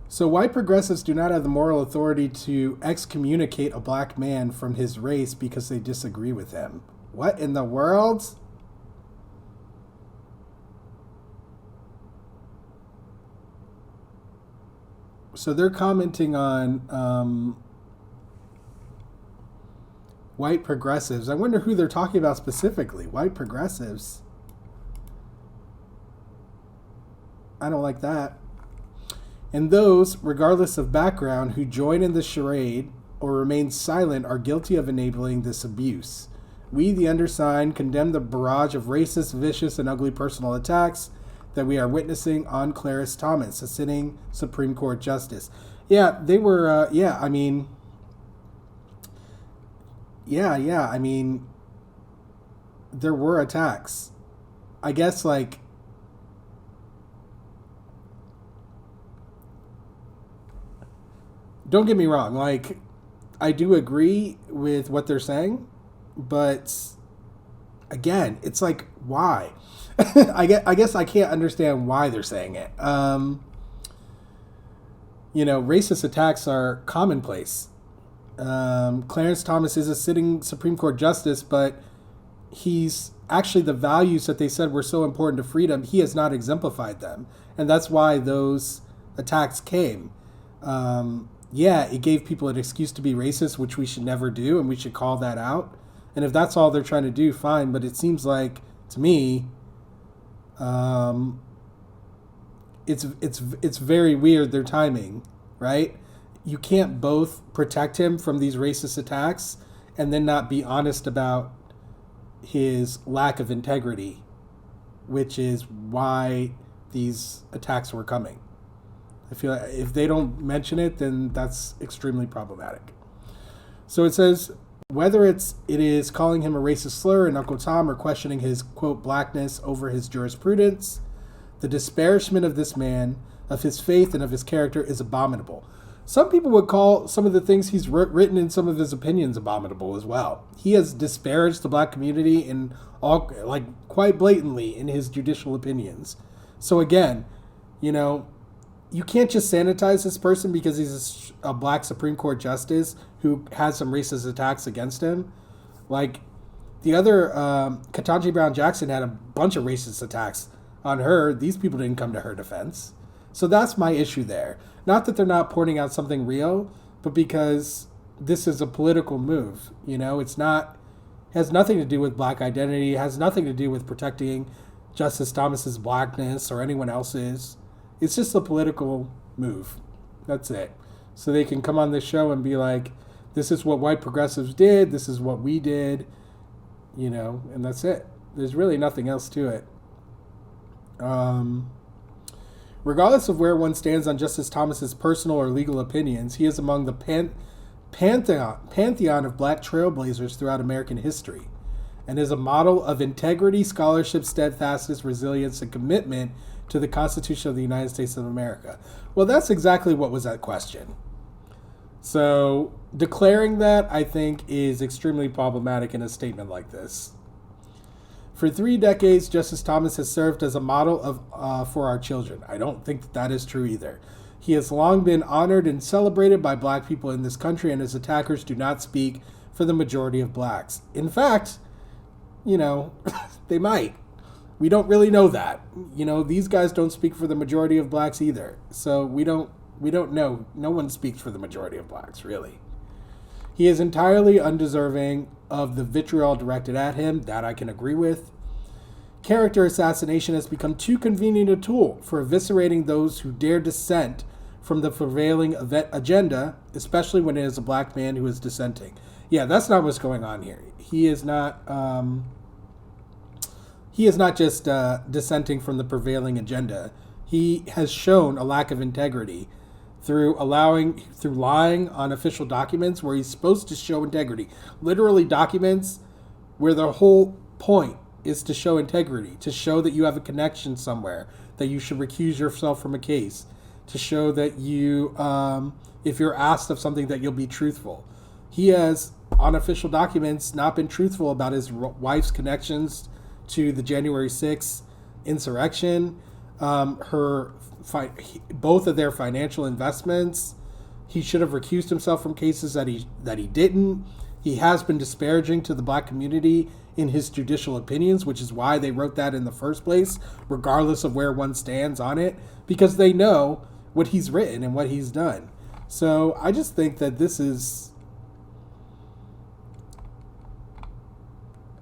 So white progressives do not have the moral authority to excommunicate a black man from his race because they disagree with him. What in the world? So they're commenting on white progressives. I wonder who they're talking about specifically. White progressives. I don't like that. And those, regardless of background, who join in the charade or remain silent are guilty of enabling this abuse. We, the undersigned, condemn the barrage of racist, vicious, and ugly personal attacks that we are witnessing on Clarence Thomas, a sitting Supreme Court justice. Yeah, they were, I mean, there were attacks. I guess, like, don't get me wrong, like, I do agree with what they're saying, but again, it's like, why? I guess I can't understand why they're saying it. Racist attacks are commonplace. Clarence Thomas is a sitting Supreme Court justice, but he's actually, the values that they said were so important to freedom, he has not exemplified them. And that's why those attacks came. It gave people an excuse to be racist, which we should never do, and we should call that out. And if that's all they're trying to do, fine. But it seems like, to me, it's very weird, their timing, right? You can't both protect him from these racist attacks and then not be honest about his lack of integrity, which is why these attacks were coming. I feel like if they don't mention it, then that's extremely problematic. So it says, whether it is calling him a racist slur in Uncle Tom or questioning his, quote, blackness over his jurisprudence, the disparagement of this man, of his faith, and of his character is abominable. Some people would call some of the things he's written in some of his opinions abominable as well. He has disparaged the black community in all, like, quite blatantly in his judicial opinions. So again, you can't just sanitize this person because he's a black Supreme Court justice who has some racist attacks against him. Like, the other, Ketanji Brown Jackson had a bunch of racist attacks on her. These people didn't come to her defense. So that's my issue there. Not that they're not pointing out something real, but because this is a political move. It's not, has nothing to do with black identity, has nothing to do with protecting Justice Thomas's blackness or anyone else's. It's just a political move. That's it. So they can come on this show and be like, this is what white progressives did, this is what we did, and that's it. There's really nothing else to it. Regardless of where one stands on Justice Thomas's personal or legal opinions, he is among the pantheon of black trailblazers throughout American history, and is a model of integrity, scholarship, steadfastness, resilience, and commitment to the Constitution of the United States of America. Well, that's exactly what was at question. So declaring that, I think, is extremely problematic in a statement like this. For 3 decades, Justice Thomas has served as a model for our children. I don't think that is true either. He has long been honored and celebrated by black people in this country, and his attackers do not speak for the majority of blacks. In fact, they might. We don't really know that. These guys don't speak for the majority of blacks either. So we don't know. No one speaks for the majority of blacks, really. He is entirely undeserving of the vitriol directed at him. That I can agree with. Character assassination has become too convenient a tool for eviscerating those who dare dissent from the prevailing agenda, especially when it is a black man who is dissenting. Yeah, that's not what's going on here. He is not just dissenting from the prevailing agenda. He has shown a lack of integrity through lying on official documents where he's supposed to show integrity. Literally documents where the whole point is to show integrity, to show that you have a connection somewhere, that you should recuse yourself from a case, to show that you, if you're asked of something, that you'll be truthful. He has, on official documents, not been truthful about his wife's connections to the January 6th insurrection, both of their financial investments. He should have recused himself from cases that he didn't. He has been disparaging to the black community in his judicial opinions, which is why they wrote that in the first place, regardless of where one stands on it, because they know what he's written and what he's done. So I just think that this is...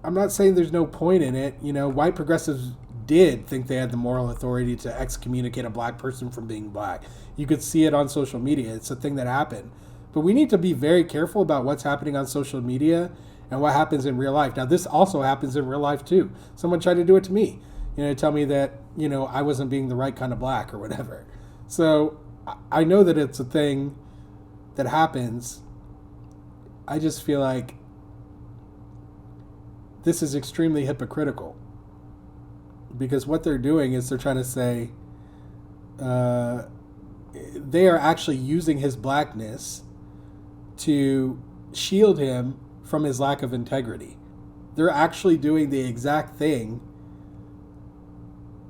I'm not saying there's no point in it. White progressives did think they had the moral authority to excommunicate a black person from being black. You could see it on social media. It's a thing that happened. But we need to be very careful about what's happening on social media and what happens in real life. Now, this also happens in real life, too. Someone tried to do it to me, tell me that, I wasn't being the right kind of black or whatever. So I know that it's a thing that happens. I just feel like this is extremely hypocritical, because what they're doing is they're trying to say they are actually using his blackness to shield him from his lack of integrity. They're actually doing the exact thing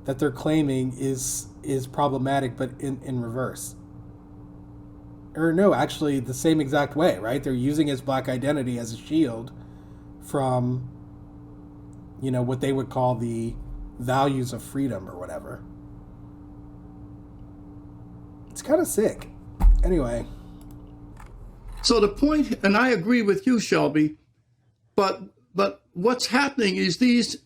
that they're claiming is problematic, but in reverse. Or no, actually the same exact way, right? They're using his black identity as a shield from, what they would call the values of freedom or whatever. It's kind of sick. Anyway. So the point, and I agree with you, Shelby, but what's happening is these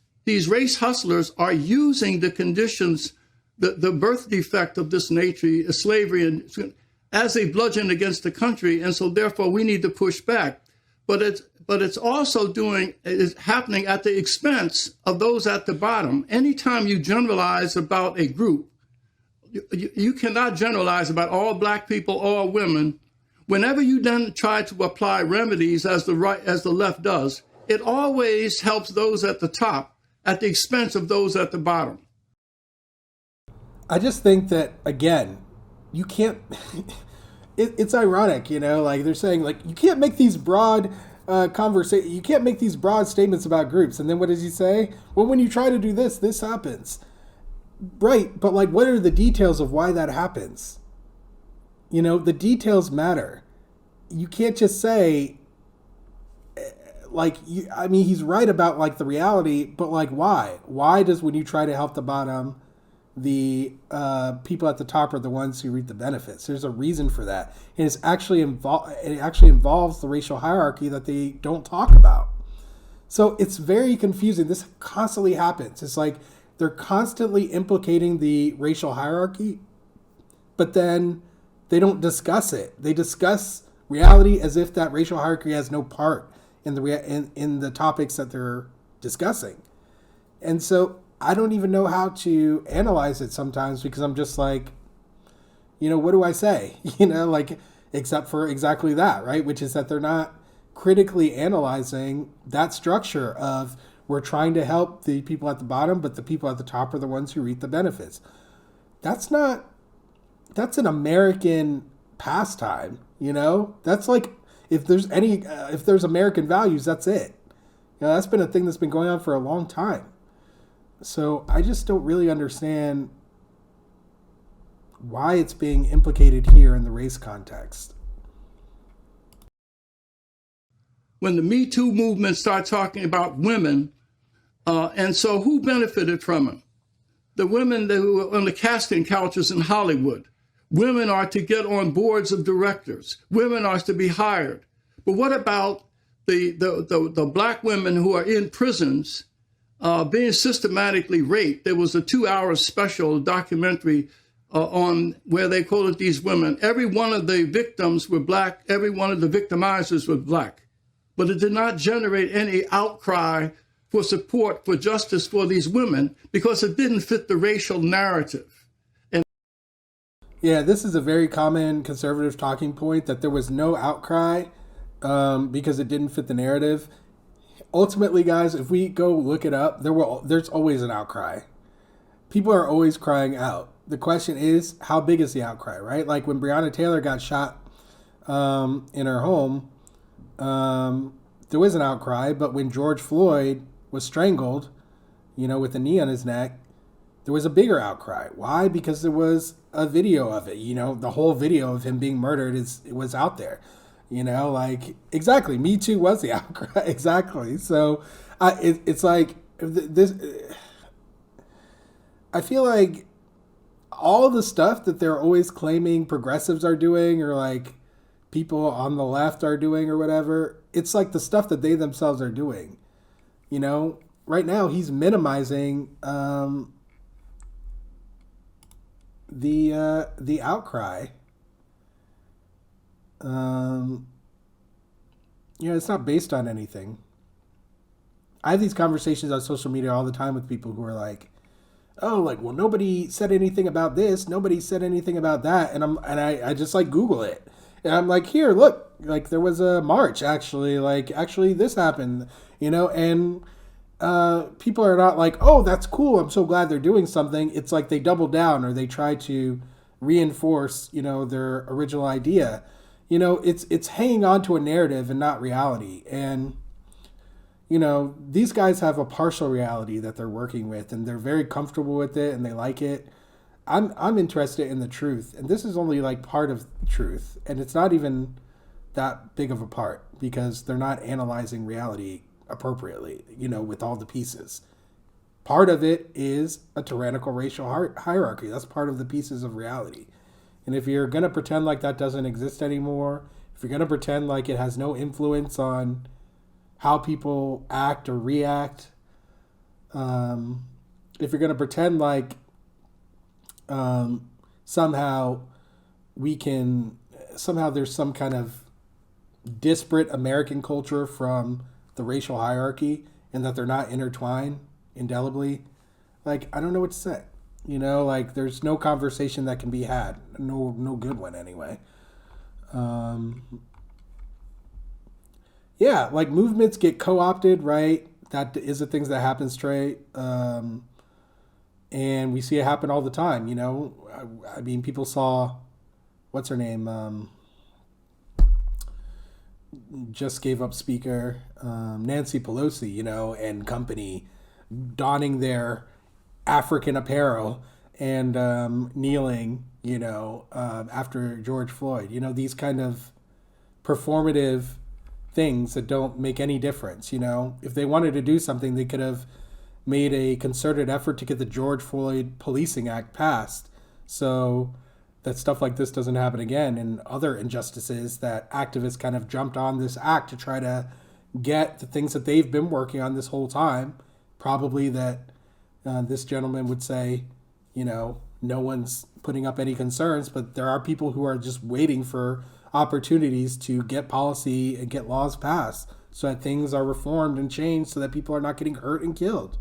race hustlers are using the conditions, the birth defect of this nature, slavery, and as a bludgeon against the country, and so therefore we need to push back. But it's also happening at the expense of those at the bottom. Anytime you generalize about a group, you cannot generalize about all black people, all women. Whenever you then try to apply remedies as the left does, it always helps those at the top at the expense of those at the bottom. I just think that, again, you can't, it's ironic, like they're saying, like, you can't make these broad you can't make these broad statements about groups. And then what does he say? Well, when you try to do this happens. Right, but like, what are the details of why that happens? The details matter. You can't just say, he's right about like the reality, but like, why? Why does, when you try to help the bottom, the people at the top are the ones who reap the benefits? There's a reason for that. And it actually involves the racial hierarchy that they don't talk about. So it's very confusing. This constantly happens. It's like they're constantly implicating the racial hierarchy, but then they don't discuss it. They discuss reality as if that racial hierarchy has no part in the topics that they're discussing. And so I don't even know how to analyze it sometimes, because I'm just like, what do I say? Except for exactly that, right? Which is that they're not critically analyzing that structure of, we're trying to help the people at the bottom, but the people at the top are the ones who reap the benefits. That's an American pastime, That's like, if there's American values, that's it. That's been a thing that's been going on for a long time. So I just don't really understand why it's being implicated here in the race context. When the Me Too movement started talking about women, and so who benefited from it? The women who were on the casting couches in Hollywood. Women are to get on boards of directors. Women are to be hired. But what about the black women who are in prisons being systematically raped? There was a 2-hour special documentary on where they quoted these women. Every one of the victims were black. Every one of the victimizers was black. But it did not generate any outcry for support for justice for these women, because it didn't fit the racial narrative. Yeah, this is a very common conservative talking point, that there was no outcry because it didn't fit the narrative. Ultimately, guys, if we go look it up, there's always an outcry. People are always crying out. The question is, how big is the outcry, right? Like when Breonna Taylor got shot in her home, there was an outcry, but when George Floyd was strangled, with a knee on his neck, there was a bigger outcry. Why? Because there was a video of it. The whole video of him being murdered it was out there. Exactly. Me Too was the outcry. Exactly. So it's like this. I feel like all the stuff that they're always claiming progressives are doing, or like people on the left are doing, or whatever, it's like the stuff that they themselves are doing. Right now he's minimizing the outcry. It's not based on anything. I have these conversations on social media all the time with people who are like, oh, like, well, nobody said anything about this, nobody said anything about that, and I just like Google it, and I'm like, here, look, like there was a march actually this happened, and people are not like, oh, that's cool, I'm so glad they're doing something. It's like they double down, or they try to reinforce, their original idea. It's hanging on to a narrative and not reality. And, you know, these guys have a partial reality that they're working with, and they're very comfortable with it, and they like it. I'm interested in the truth, and this is only like part of truth, and it's not even that big of a part because they're not analyzing reality appropriately, you know, with all the pieces. Part of it is a tyrannical racial hierarchy. That's part of the pieces of reality. And if you're going to pretend like that doesn't exist anymore, if you're going to pretend like it has no influence on how people act or react, if you're going to pretend like somehow there's some kind of disparate American culture from the racial hierarchy and that they're not intertwined indelibly, like, I don't know what to say. You know, like, there's no conversation that can be had. No good one anyway. Yeah, like, movements get co-opted, right? That is the things that happens, Trey. And we see it happen all the time, you know? I mean, people saw, what's her name? Just gave up speaker, Nancy Pelosi, you know, and company donning their African apparel and kneeling, you know, after George Floyd. You know, these kind of performative things that don't make any difference, you know? If they wanted to do something, they could have made a concerted effort to get the George Floyd Policing Act passed so that stuff like this doesn't happen again, and other injustices that activists kind of jumped on this act to try to get the things that they've been working on this whole time. Probably that this gentleman would say, you know, no one's putting up any concerns, but there are people who are just waiting for opportunities to get policy and get laws passed so that things are reformed and changed so that people are not getting hurt and killed.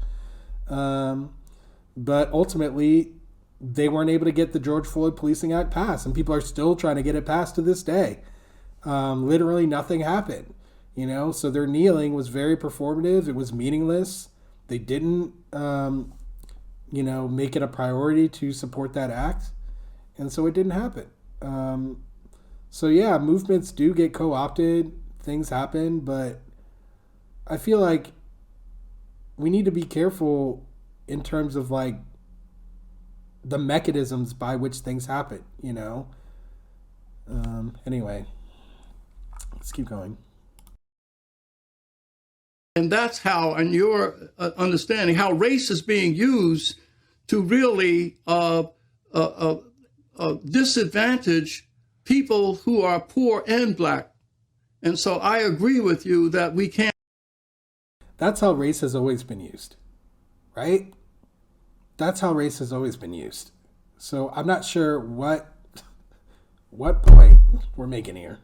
But ultimately, they weren't able to get the George Floyd Policing Act passed, and people are still trying to get it passed to this day. Literally nothing happened, you know, so their kneeling was very performative. It was meaningless. They didn't, you know, make it a priority to support that act, and so it didn't happen. So yeah, movements do get co-opted, things happen, but I feel like we need to be careful in terms of like the mechanisms by which things happen, you know? Anyway, let's keep going. And that's how, in your understanding, how race is being used to really disadvantage people who are poor and black. And so I agree with you that we can't. That's how race has always been used, right? That's how race has always been used. So I'm not sure what point we're making here.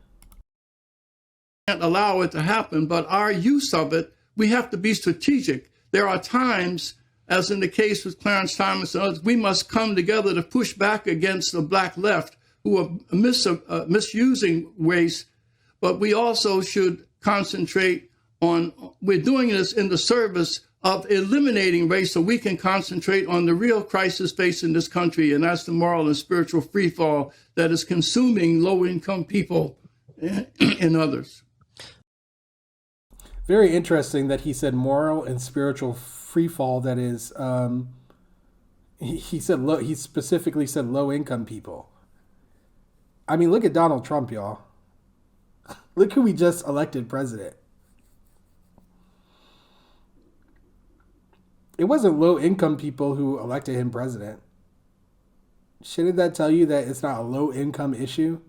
Can't allow it to happen, but our use of it, we have to be strategic. There are times, as in the case with Clarence Thomas and others, we must come together to push back against the black left who are misusing race, but we also should concentrate on, we're doing this in the service of eliminating race so we can concentrate on the real crisis facing this country, and that's the moral and spiritual freefall that is consuming low-income people and others. Very interesting that he said moral and spiritual freefall. That is, he said low. He specifically said low-income people. I mean, look at Donald Trump, y'all. Look who we just elected president. It wasn't low-income people who elected him president. Shouldn't that tell you that it's not a low-income issue?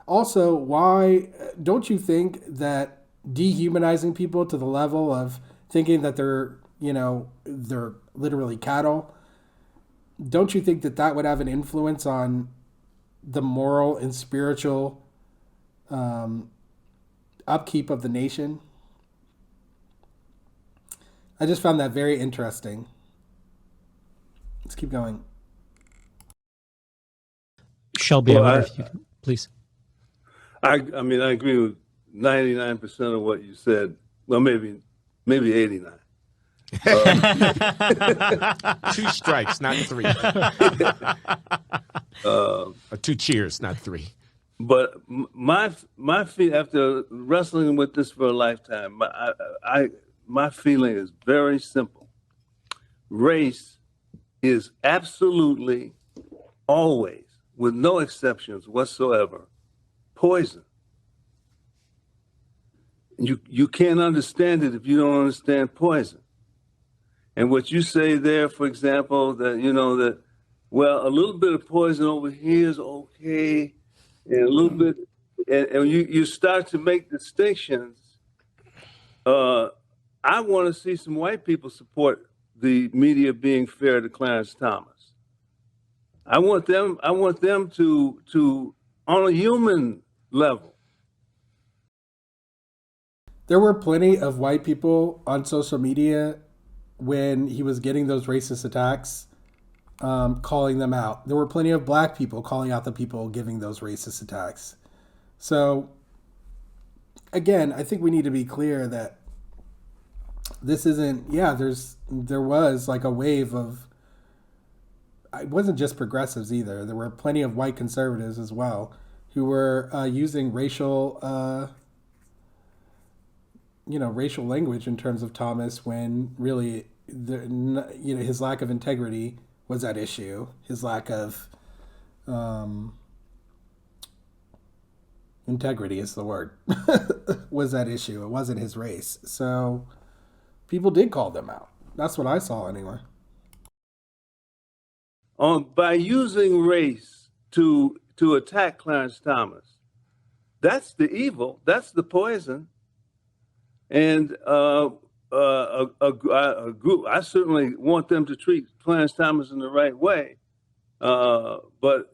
Also, why don't you think that dehumanizing people to the level of thinking that they're literally cattle, don't you think that that would have an influence on the moral and spiritual upkeep of the nation? I just found that very interesting. Let's keep going. Shelby, Well, I wonder if you can, please. I mean, I agree with 99% of what you said. Well, maybe 89. 2 strikes, not 3. Or 2 cheers, not 3. But my feet, after wrestling with this for a lifetime, my feeling is very simple. Race is absolutely, always, with no exceptions whatsoever, poison. You can't understand it if you don't understand poison. And what you say there, for example, that, well, a little bit of poison over here is okay, and a little bit, and you start to make distinctions. I want to see some white people support the media being fair to Clarence Thomas. I want them to on a human level. There were plenty of white people on social media when he was getting those racist attacks, calling them out. There were plenty of black people calling out the people giving those racist attacks. So, again, I think we need to be clear that this isn't, there was like a wave of, it wasn't just progressives either. There were plenty of white conservatives as well who were using racial language in terms of Thomas when really, his lack of integrity was at issue. His lack of integrity is the word, was at issue. It wasn't his race. So people did call them out. That's what I saw anyway. By using race to attack Clarence Thomas, that's the evil. That's the poison. And a group, I certainly want them to treat Clarence Thomas in the right way, but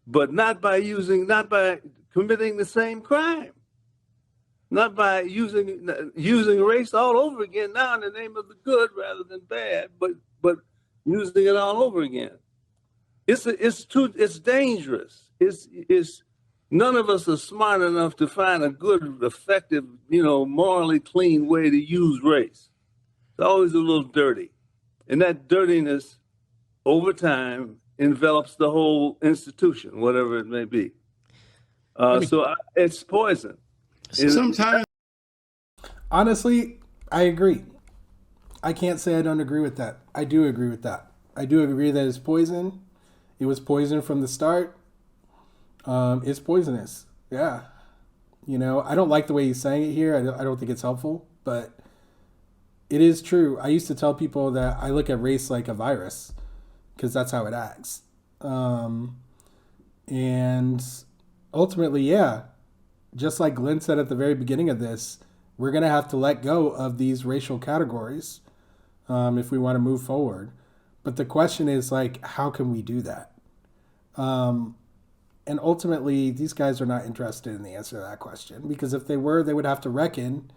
not by committing the same crime, not by using race all over again now in the name of the good rather than bad, but using it all over again. It's dangerous. It's none of us are smart enough to find a good, effective, morally clean way to use race. It's always a little dirty. And that dirtiness, over time, envelops the whole institution, whatever it may be. It's poison. Sometimes. Honestly, I agree. I can't say I don't agree with that. I do agree with that. I do agree that it's poison. It was poison from the start. It's poisonous. Yeah. I don't like the way he's saying it here. I don't think it's helpful, but it is true. I used to tell people that I look at race like a virus because that's how it acts. And ultimately, yeah, just like Glenn said at the very beginning of this, we're going to have to let go of these racial categories if we want to move forward. But the question is, how can we do that? And ultimately, these guys are not interested in the answer to that question, because if they were, they would have to reckon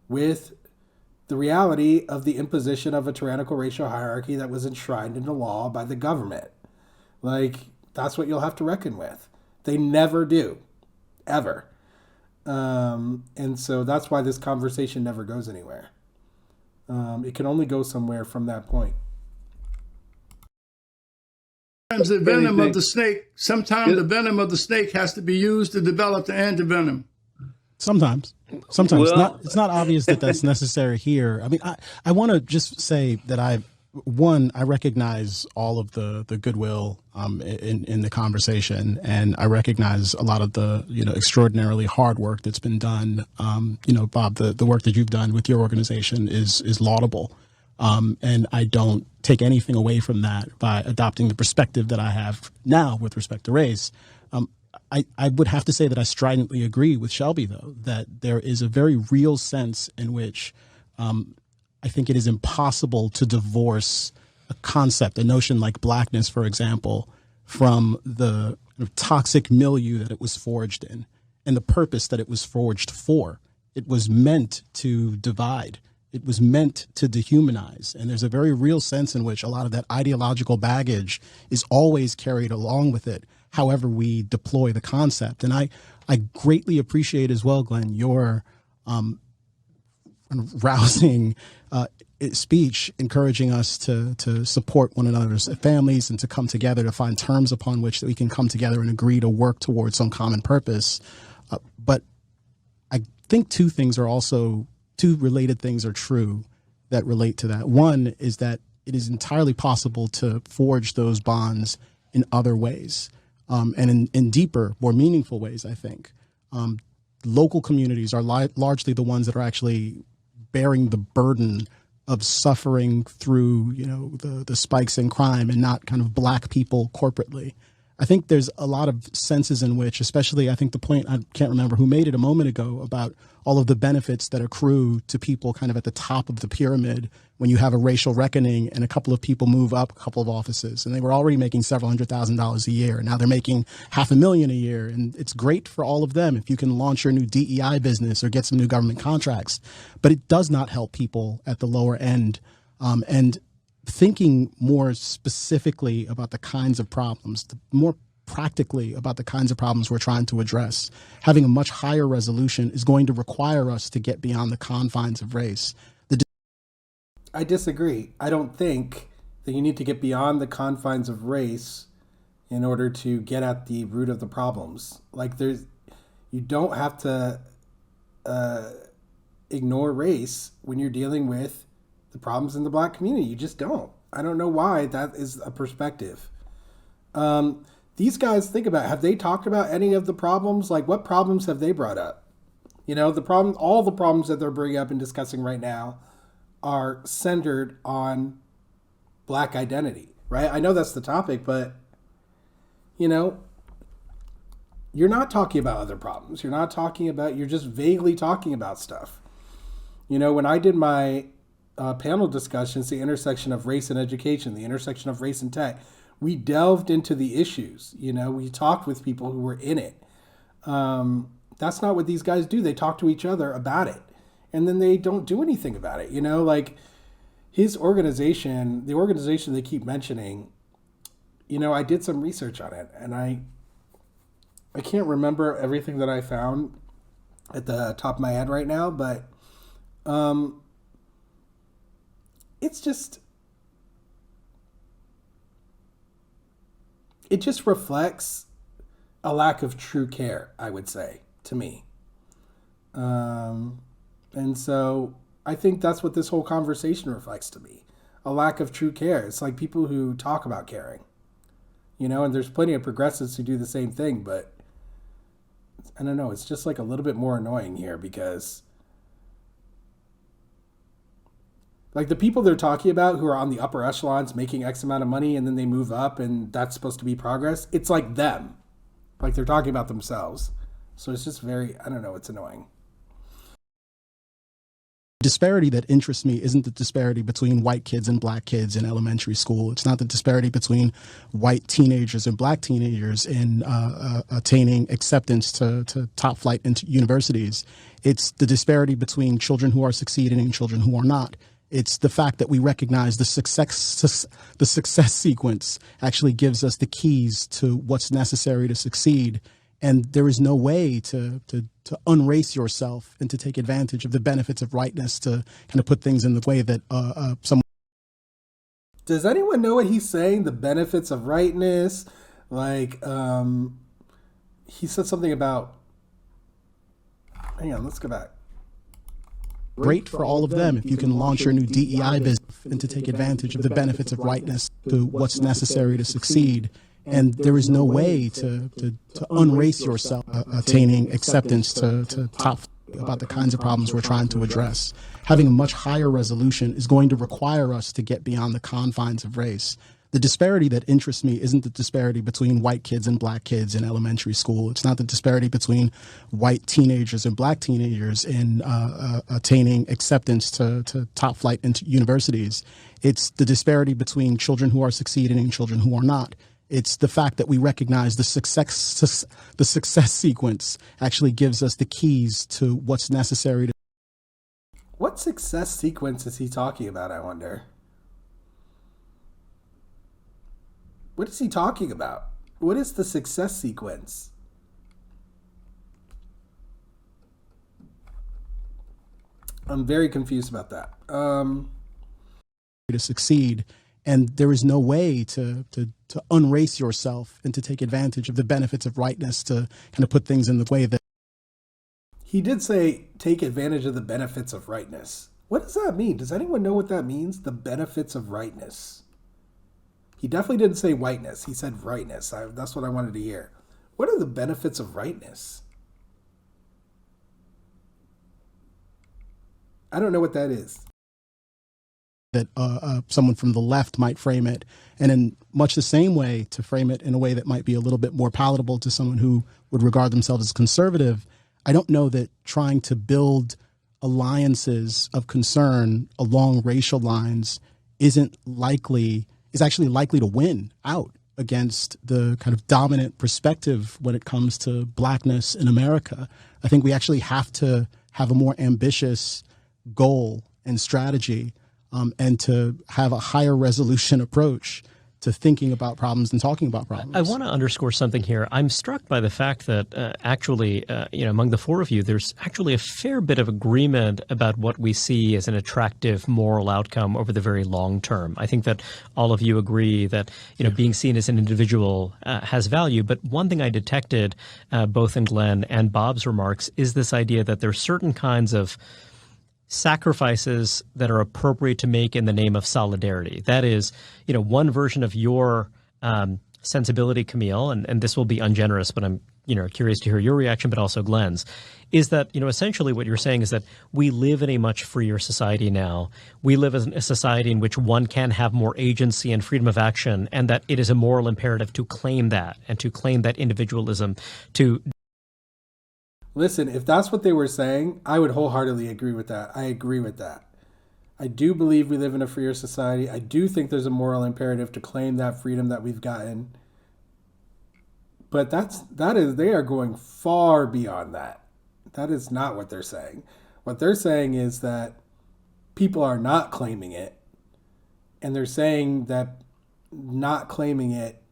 with the reality of the imposition of a tyrannical racial hierarchy that was enshrined into law by the government. That's what you'll have to reckon with. They never do, ever. And so that's why this conversation never goes anywhere. It can only go somewhere from that point. Sometimes the venom of the snake has to be used to develop the antivenom. Sometimes. Well, it's not obvious that that's necessary here. I mean, I want to just say that I recognize all of the goodwill in the conversation, and I recognize a lot of the extraordinarily hard work that's been done. Bob, the work that you've done with your organization is laudable. And I don't take anything away from that by adopting the perspective that I have now with respect to race. I would have to say that I stridently agree with Shelby, though, that there is a very real sense in which I think it is impossible to divorce a concept, a notion like blackness, for example, from the toxic milieu that it was forged in and the purpose that it was forged for. It was meant to divide. It was meant to dehumanize. And there's a very real sense in which a lot of that ideological baggage is always carried along with it, however we deploy the concept. And I greatly appreciate as well, Glenn, your rousing speech encouraging us to support one another's families and to come together to find terms upon which that we can come together and agree to work towards some common purpose. But I think two things are also two related things are true that relate to that. One is that it is entirely possible to forge those bonds in other ways, and in deeper, more meaningful ways, I think. Local communities are largely the ones that are actually bearing the burden of suffering through, the spikes in crime, and not kind of black people corporately. I think there's a lot of senses in which, especially I think the point, I can't remember who made it a moment ago, about all of the benefits that accrue to people kind of at the top of the pyramid when you have a racial reckoning and a couple of people move up a couple of offices, and they were already making several $100,000 a year, and now they're making $500,000 a year. And it's great for all of them if you can launch your new DEI business or get some new government contracts, but it does not help people at the lower end. And thinking more specifically about the kinds of problems, more practically about the kinds of problems we're trying to address, having a much higher resolution is going to require us to get beyond the confines of race. I disagree. I don't think that you need to get beyond the confines of race in order to get at the root of the problems. Like, you don't have to ignore race when you're dealing with the problems in the black community. You just don't. I don't know why that is a perspective. These guys, think about it. Have they talked about any of the problems? Like, what problems have they brought up? All the problems that they're bringing up and discussing right now are centered on black identity, right? I know that's the topic, but, you're not talking about other problems. You're just vaguely talking about stuff. When I did my panel discussions, the intersection of race and education, the intersection of race and tech, we delved into the issues. We talked with people who were in it. That's not what these guys do. They talk to each other about it, and then they don't do anything about it. Like his organization, the organization they keep mentioning, I did some research on it, and I can't remember everything that I found at the top of my head right now, but it just reflects a lack of true care, I would say, to me. And so I think that's what this whole conversation reflects to me. A lack of true care. It's like people who talk about caring, and there's plenty of progressives who do the same thing, but I don't know. It's just like a little bit more annoying here because like the people they're talking about who are on the upper echelons making X amount of money and then they move up and that's supposed to be progress. It's like them. Like they're talking about themselves. So it's just I don't know, it's annoying. The disparity that interests me isn't the disparity between white kids and black kids in elementary school. It's not the disparity between white teenagers and black teenagers in attaining acceptance to top flight into universities. It's the disparity between children who are succeeding and children who are not. It's the fact that we recognize the success sequence actually gives us the keys to what's necessary to succeed. And there is no way to unrace yourself and to take advantage of the benefits of rightness to kind of put things in the way that someone. Does anyone know what he's saying? The benefits of rightness? Like, he said something about, hang on, let's go back. Great for all of them if you can launch your new DEI business and to take advantage of the benefits of rightness to what's necessary to succeed. And there is no way to unrace yourself attaining acceptance to top about the kinds of problems we're trying to address. Having a much higher resolution is going to require us to get beyond the confines of race. The disparity that interests me isn't the disparity between white kids and black kids in elementary school. It's not the disparity between white teenagers and black teenagers in attaining acceptance to top flight into universities. It's the disparity between children who are succeeding and children who are not. It's the fact that we recognize the success sequence actually gives us the keys to what's necessary to. What success sequence is he talking about, I wonder? What is he talking about? What is the success sequence? I'm very confused about that. To succeed, and there is no way to unrace yourself and to take advantage of the benefits of rightness to kind of put things in the way that. He did say take advantage of the benefits of rightness. What does that mean? Does anyone know what that means? The benefits of rightness. He definitely didn't say whiteness. He said rightness. That's what I wanted to hear. What are the benefits of rightness? I don't know what that is. That someone from the left might frame it, and in much the same way to frame it in a way that might be a little bit more palatable to someone who would regard themselves as conservative. I don't know that trying to build alliances of concern along racial lines is actually likely to win out against the kind of dominant perspective when it comes to blackness in America. I think we actually have to have a more ambitious goal and strategy, and to have a higher resolution approach to thinking about problems and talking about problems. I want to underscore something here. I'm struck by the fact that actually, among the four of you, there's actually a fair bit of agreement about what we see as an attractive moral outcome over the very long term. I think that all of you agree that being seen as an individual has value. But one thing I detected both in Glenn and Bob's remarks is this idea that there are certain kinds of sacrifices that are appropriate to make in the name of solidarity. That is, one version of your sensibility, Kmele, and this will be ungenerous, but I'm curious to hear your reaction, but also Glenn's, is that essentially what you're saying is that we live in a much freer society now. We live in a society in which one can have more agency and freedom of action, and that it is a moral imperative to claim that and to claim that individualism, to Listen, if that's what they were saying, I would wholeheartedly agree with that. I agree with that. I do believe we live in a freer society. I do think there's a moral imperative to claim that freedom that we've gotten. But they are going far beyond that. That is not what they're saying. What they're saying is that people are not claiming it. And they're saying that not claiming it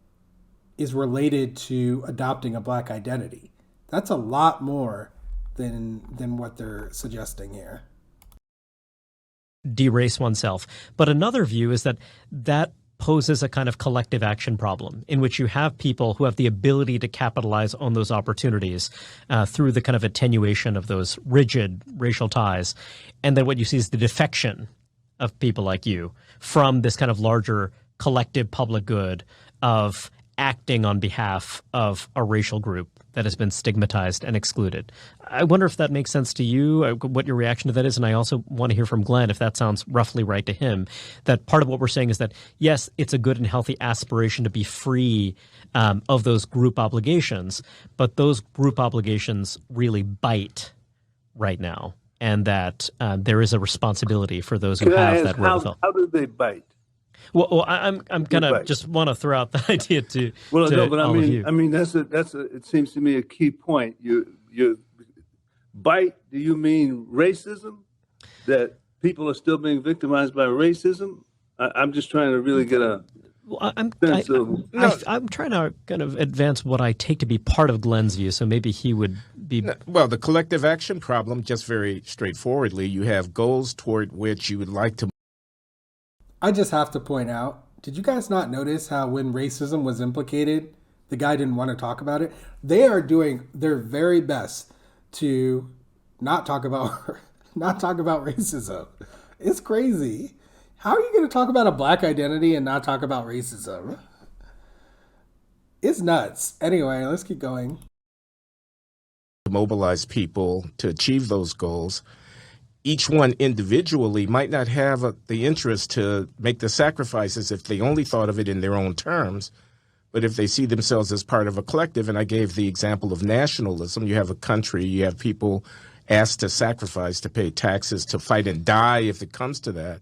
is related to adopting a black identity. That's a lot more than what they're suggesting here. De-race oneself. But another view is that poses a kind of collective action problem in which you have people who have the ability to capitalize on those opportunities through the kind of attenuation of those rigid racial ties. And then what you see is the defection of people like you from this kind of larger collective public good of acting on behalf of a racial group that has been stigmatized and excluded. I wonder if that makes sense to you, what your reaction to that is. And I also want to hear from Glenn, if that sounds roughly right to him, that part of what we're saying is that, yes, it's a good and healthy aspiration to be free of those group obligations, but those group obligations really bite right now, and that there is a responsibility for those who have that wherewithal. How do they bite? Well, I'm gonna just want to throw out the idea to no, but all of you. I mean that's it seems to me a key point. You bite. Do you mean racism? That people are still being victimized by racism? I'm just trying to really get a sense of. I'm trying to kind of advance what I take to be part of Glenn's view, so maybe he would be. Well, the collective action problem, just very straightforwardly, you have goals toward which you would like to. I just have to point out, did you guys not notice how when racism was implicated, the guy didn't want to talk about it? They are doing their very best to not talk about racism. It's crazy. How are you going to talk about a black identity and not talk about racism? It's nuts. Anyway, let's keep going. Mobilize people to achieve those goals. Each one individually might not have the interest to make the sacrifices if they only thought of it in their own terms. But if they see themselves as part of a collective, and I gave the example of nationalism, you have a country, you have people asked to sacrifice, to pay taxes, to fight and die if it comes to that.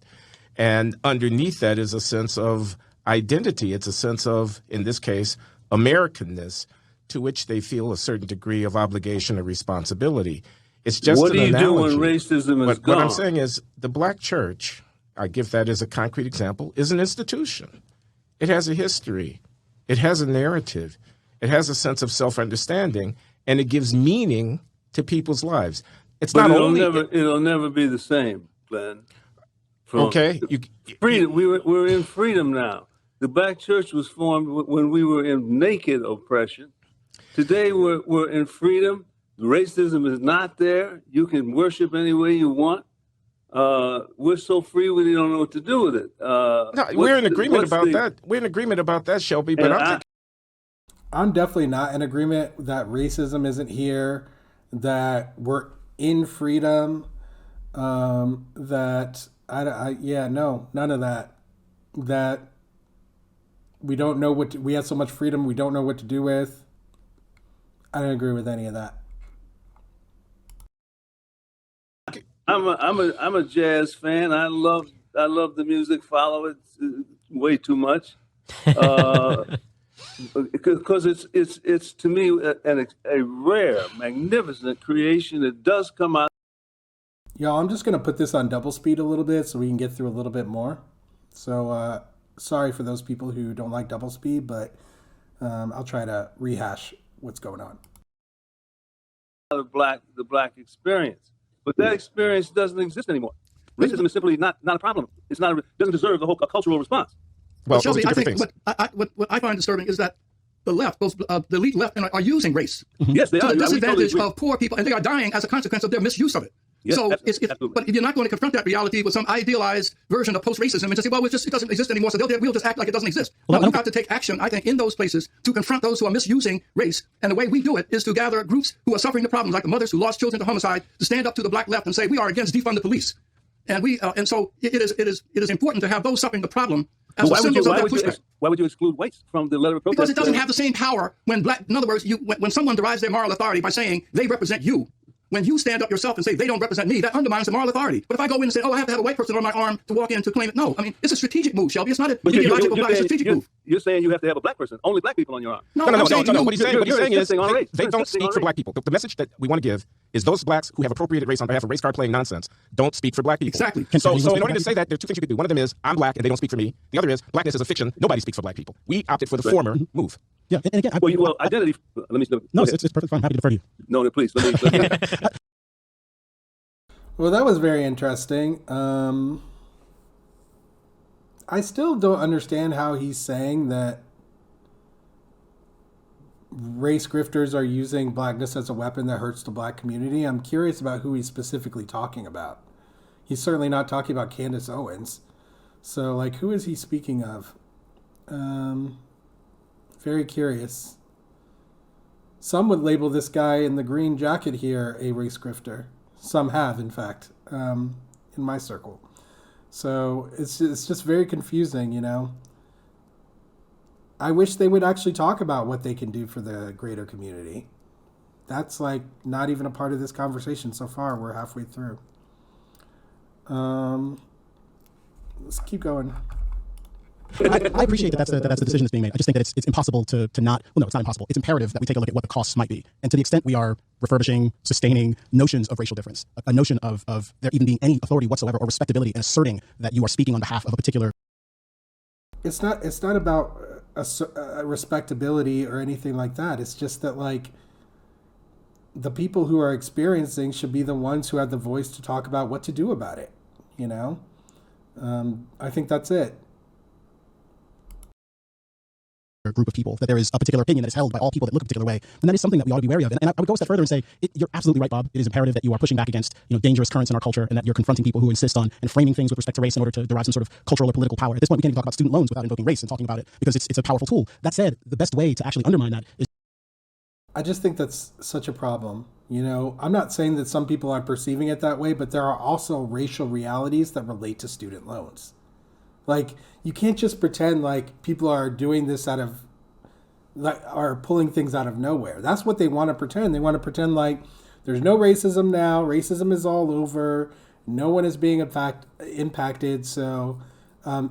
And underneath that is a sense of identity. It's a sense of, in this case, Americanness, to which they feel a certain degree of obligation or responsibility. It's just what an do you analogy. do when racism is But gone? what I'm saying is the black church, I give that as a concrete example, is an institution. It has a history. It has a narrative. It has a sense of self-understanding, and it gives meaning to people's lives. It's but not it'll never be the same, Glenn. Okay. Freedom. We're in freedom now. The black church was formed when we were in naked oppression. Today we're in freedom. Racism is not there. You can worship any way you want. We're so free we don't know what to do with it. No, we're in agreement about that. We're in agreement about that, Shelby. But I'm definitely not in agreement that racism isn't here, that we're in freedom, that no, none of that. That we don't know we have so much freedom we don't know what to do with. I don't agree with any of that. I'm a jazz fan. I love the music. Follow it way too much, because it's to me a rare, magnificent creation. It does come out. Y'all, I'm just gonna put this on double speed a little bit so we can get through a little bit more. So sorry for those people who don't like double speed, but I'll try to rehash what's going on. The black experience. But that experience doesn't exist anymore. Racism is simply not a problem. It's not. Doesn't deserve a cultural response. Well, Shelby, I think what I find disturbing is that the left, both the elite left, are using race Yes, they to are. the disadvantage of poor people, and they are dying as a consequence of their misuse of it. Yes, so, absolutely. but if you're not going to confront that reality with some idealized version of post-racism and just say, well, it doesn't exist anymore, so we'll just act like it doesn't exist. Well, you've got to take action, I think, in those places to confront those who are misusing race. And the way we do it is to gather groups who are suffering the problems, like the mothers who lost children to homicide, to stand up to the black left and say, we are against defund the police. And so it is important to have those suffering the problem as a symbol of that pushback. Why would you exclude whites from the letter of protest? Because it doesn't have the same power when in other words, when someone derives their moral authority by saying they represent you. When you stand up yourself and say they don't represent me, that undermines the moral authority. But if I go in and say, oh, I have to have a white person on my arm to walk in to claim it, no. I mean, it's a strategic move, Shelby. It's not a ideological plot. It's a strategic move. You're saying you have to have a black person, only black people on your arm. No. What he's saying is they don't speak for black people. The message that we want to give is those blacks who have appropriated race on behalf of race card playing nonsense don't speak for black people. Exactly. So in order to say that, there are two things you could do. One of them is I'm black and they don't speak for me. The other is blackness is a fiction. Nobody speaks for black people. We opted for the former move. Yeah, and again, identity. Let me. No, it's perfectly fine. I'm happy to defer to you. No, please. Let me. Well, that was very interesting. I still don't understand how he's saying that race grifters are using blackness as a weapon that hurts the black community. I'm curious about who he's specifically talking about. He's certainly not talking about Candace Owens. So, like, who is he speaking of? Very curious. Some would label this guy in the green jacket here a race grifter. Some have, in fact, in my circle. So it's just very confusing, you know. I wish they would actually talk about what they can do for the greater community. That's like not even a part of this conversation so far. We're halfway through. Let's keep going. I appreciate that that's the decision that's being made. I just think that it's impossible to not, well, no, it's not impossible. It's imperative that we take a look at what the costs might be. And to the extent we are refurbishing, sustaining notions of racial difference, a notion of there even being any authority whatsoever or respectability and asserting that you are speaking on behalf of a particular. It's not about a respectability or anything like that. It's just that, like, the people who are experiencing should be the ones who have the voice to talk about what to do about it, you know? I think that's it. Group of people, that there is a particular opinion that is held by all people that look a particular way, and that is something that we ought to be wary of. And I would go a step further and say, you're absolutely right, Bob. It is imperative that you are pushing back against dangerous currents in our culture, and that you're confronting people who insist on and framing things with respect to race in order to derive some sort of cultural or political power. At this point, we can't even talk about student loans without invoking race and talking about it, because it's a powerful tool. That said, the best way to actually undermine that is. I just think that's such a problem. You know, I'm not saying that some people aren't perceiving it that way, but there are also racial realities that relate to student loans. Like, you can't just pretend like people are doing this are pulling things out of nowhere. That's what they want to pretend. They want to pretend like there's no racism now. Racism is all over. No one is being impacted. So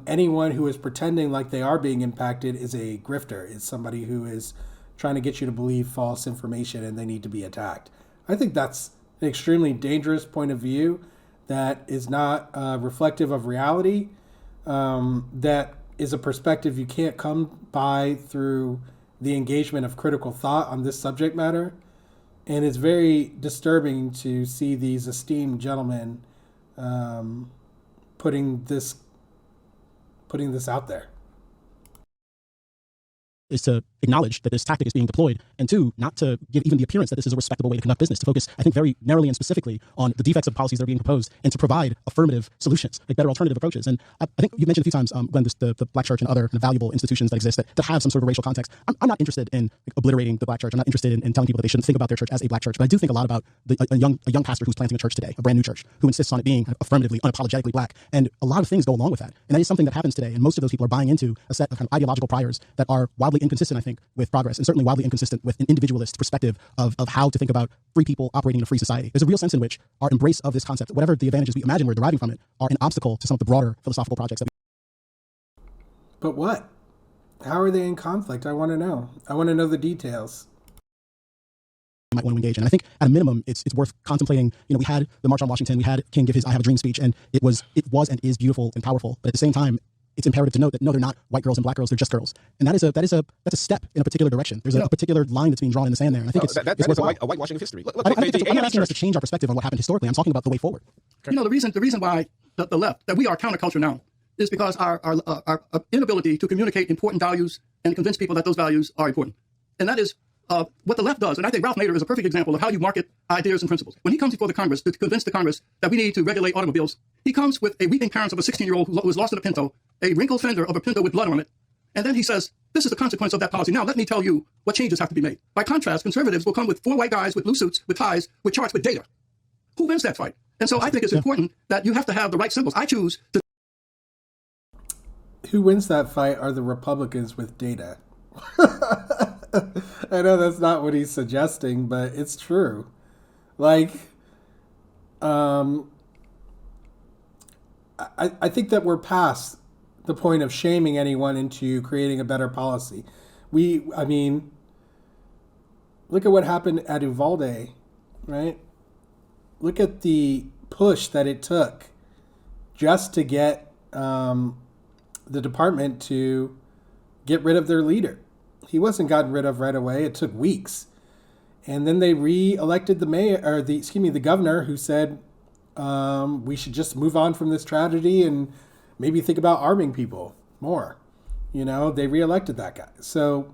anyone who is pretending like they are being impacted is a grifter, is somebody who is trying to get you to believe false information and they need to be attacked. I think that's an extremely dangerous point of view that is not reflective of reality, that is a perspective you can't come by through the engagement of critical thought on this subject matter. And it's very disturbing to see these esteemed gentlemen putting this out there. Is to acknowledge that this tactic is being deployed, and two, not to give even the appearance that this is a respectable way to conduct business, to focus, I think, very narrowly and specifically on the defects of policies that are being proposed and to provide affirmative solutions, like better alternative approaches. And I think you mentioned a few times, Glenn, the Black church and other kind of valuable institutions that exist that have some sort of racial context. I'm not interested in obliterating the Black church. I'm not interested in telling people that they shouldn't think about their church as a Black church, but I do think a lot about a young pastor who's planting a church today, a brand new church, who insists on it being affirmatively, unapologetically Black. And a lot of things go along with that. And that is something that happens today. And most of those people are buying into a set of kind of ideological priors that are wildly inconsistent, I think, with progress, and certainly wildly inconsistent with an individualist perspective of how to think about free people operating in a free society. There's a real sense in which our embrace of this concept, whatever the advantages we imagine we're deriving from it, are an obstacle to some of the broader philosophical projects that we... But what? How are they in conflict? I want to know. I want to know the details. Might want to engage in. And I think at a minimum, it's worth contemplating. We had the March on Washington, we had King give his I Have a Dream speech, and it was and is beautiful and powerful. But at the same time, it's imperative to note that no, they're not white girls and Black girls, they're just girls. And that's a step in a particular direction. There's a particular line that's being drawn in the sand there. And I think it's worth a whitewashing of history. Look, I'm not asking us to change our perspective on what happened historically. I'm talking about the way forward. Okay. The reason why the left, that we are counterculture now, is because our inability to communicate important values and convince people that those values are important. And that is what the left does. And I think Ralph Nader is a perfect example of how you market ideas and principles. When he comes before the Congress to convince the Congress that we need to regulate automobiles, he comes with a weeping parents of a 16-year-old who was lost in a Pinto, a wrinkled fender of a Pinto with blood on it. And then he says, this is the consequence of that policy. Now, let me tell you what changes have to be made. By contrast, conservatives will come with 4 white guys with blue suits, with ties, with charts, with data. Who wins that fight? And so I think it's important that you have to have the right symbols. I choose to... Who wins that fight are the Republicans with data. I know that's not what he's suggesting, but it's true. I think that we're past the point of shaming anyone into creating a better policy. Look at what happened at Uvalde, right? Look at the push that it took just to get the department to get rid of their leader. He wasn't gotten rid of right away. It took weeks. And then they re-elected the governor, who said we should just move on from this tragedy and maybe think about arming people more. They re-elected that guy. So,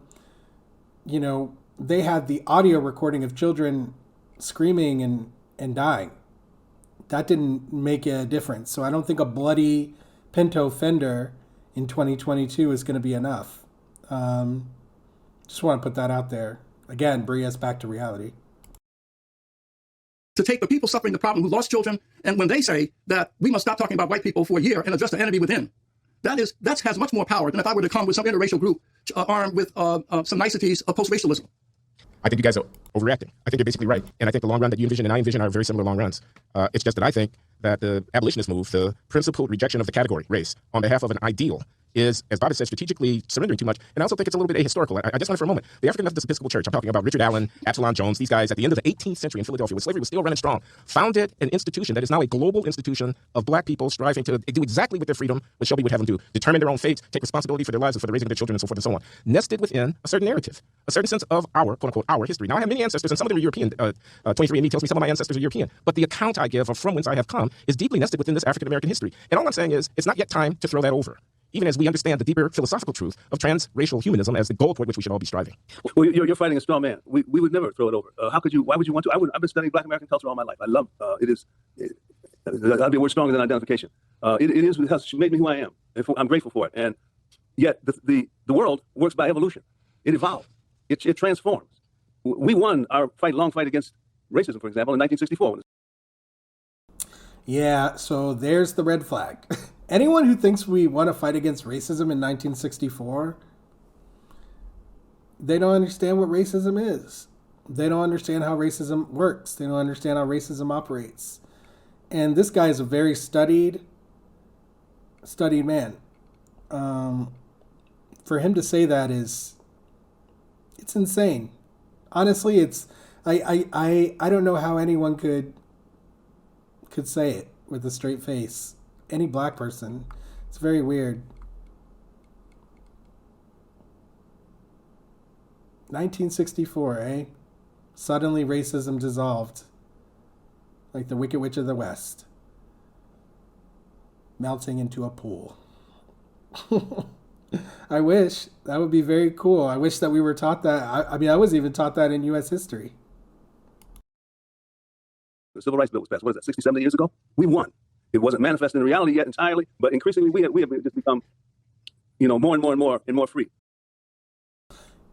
they had the audio recording of children screaming and dying. That didn't make a difference. So I don't think a bloody Pinto fender in 2022 is going to be enough. Just want to put that out there. Again, bring us back to reality. To take the people suffering the problem who lost children, and when they say that we must stop talking about white people for a year and address the enemy within, that has much more power than if I were to come with some interracial group armed with some niceties of post-racialism. I think you guys are overreacting. I think you're basically right. And I think the long run that you envision and I envision are very similar long runs. It's just that I think that the abolitionist move, the principled rejection of the category race on behalf of an ideal, is, as Bobby said, strategically surrendering too much. And I also think it's a little bit ahistorical. I just want to for a moment. The African Methodist Episcopal Church, I'm talking about Richard Allen, Absalom Jones, these guys at the end of the 18th century in Philadelphia, when slavery was still running strong, founded an institution that is now a global institution of Black people striving to do exactly what their freedom, what Shelby would have them do, determine their own fates, take responsibility for their lives and for the raising of their children and so forth and so on, nested within a certain narrative, a certain sense of our, quote unquote, our history. Now, I have many ancestors, and some of them are European. 23andMe tells me some of my ancestors are European. But the account I give of from whence I have come is deeply nested within this African American history. And all I'm saying is, it's not yet time to throw that over, even as we understand the deeper philosophical truth of transracial humanism as the goal toward which we should all be striving. Well, you're fighting a straw man. We would never throw it over. How could you? Why would you want to? I've been studying Black American culture all my life. I love that'd be a word stronger than identification. It has made me who I am. I'm grateful for it. And yet the world works by evolution. It evolved. It transforms. We won our long fight against racism, for example, in 1964. Yeah, so there's the red flag. Anyone who thinks we won a fight against racism in 1964, they don't understand what racism is. They don't understand how racism works. They don't understand how racism operates. And this guy is a very studied man. For him to say that it's insane. Honestly, I don't know how anyone could say it with a straight face. Any Black person. It's very weird. 1964, eh? Suddenly racism dissolved. Like the Wicked Witch of the West. Melting into a pool. I wish. That would be very cool. I wish that we were taught that. I mean, I was even taught that in U.S. history. The Civil Rights Bill was passed, what is that, 60, 70 years ago? We won. It wasn't manifested in reality yet entirely, but increasingly we have just become, more and more free.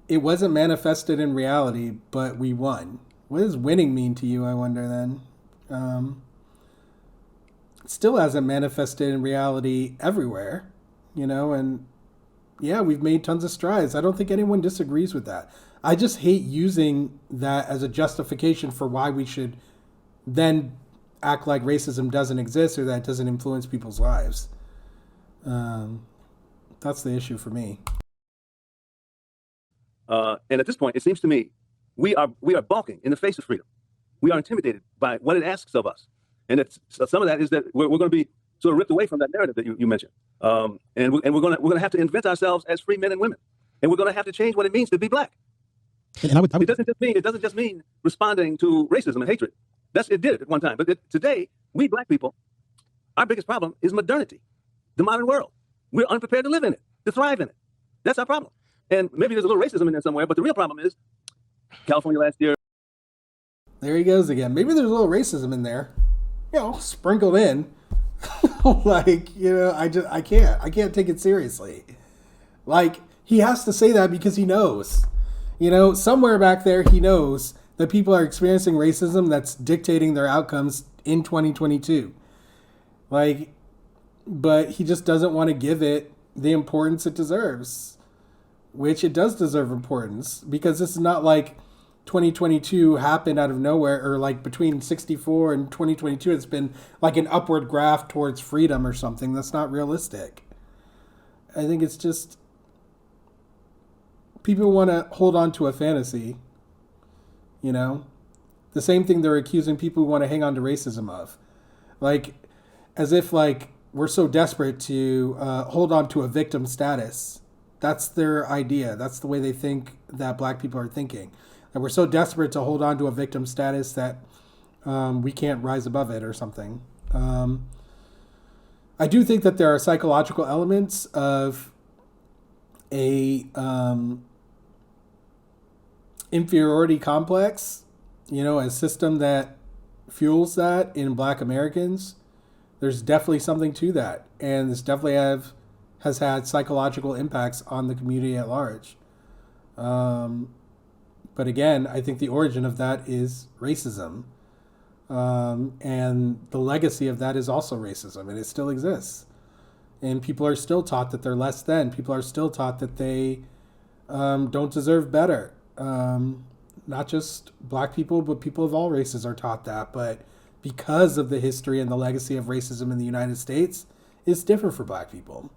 It wasn't manifested in reality, but we won. What does winning mean to you, I wonder then? It still hasn't manifested in reality everywhere, and yeah, we've made tons of strides. I don't think anyone disagrees with that. I just hate using that as a justification for why we should then act like racism doesn't exist or that it doesn't influence people's lives. That's the issue for me. And at this point, it seems to me we are balking in the face of freedom. We are intimidated by what it asks of us. And some of that is that we're going to be sort of ripped away from that narrative that you mentioned. And we're going to have to invent ourselves as free men and women. And we're going to have to change what it means to be black. And it doesn't just mean responding to racism and hatred. It did at one time. But today, we black people, our biggest problem is modernity, the modern world. We're unprepared to live in it, to thrive in it. That's our problem. And maybe there's a little racism in there somewhere, but the real problem is California last year. There he goes again. Maybe there's a little racism in there, sprinkled in. I can't take it seriously. Like, he has to say that because he knows, somewhere back there, he knows that people are experiencing racism that's dictating their outcomes in 2022. But he just doesn't want to give it the importance it deserves, which it does deserve importance, because this is not like 2022 happened out of nowhere, or like between 64 and 2022, it's been like an upward graph towards freedom or something. That's not realistic. I think it's just people want to hold on to a fantasy, the same thing they're accusing people who want to hang on to racism of, as if we're so desperate to hold on to a victim status. That's their idea. That's the way they think that black people are thinking. And we're so desperate to hold on to a victim status that we can't rise above it or something. I do think that there are psychological elements of a inferiority complex, a system that fuels that in black Americans. There's definitely something to that. And this definitely has had psychological impacts on the community at large. But again, I think the origin of that is racism. And the legacy of that is also racism, and it still exists. And people are still taught that they're less than. People are still taught that they don't deserve better. Not just black people, but people of all races are taught that. But because of the history and the legacy of racism in the United States, it's different for black people.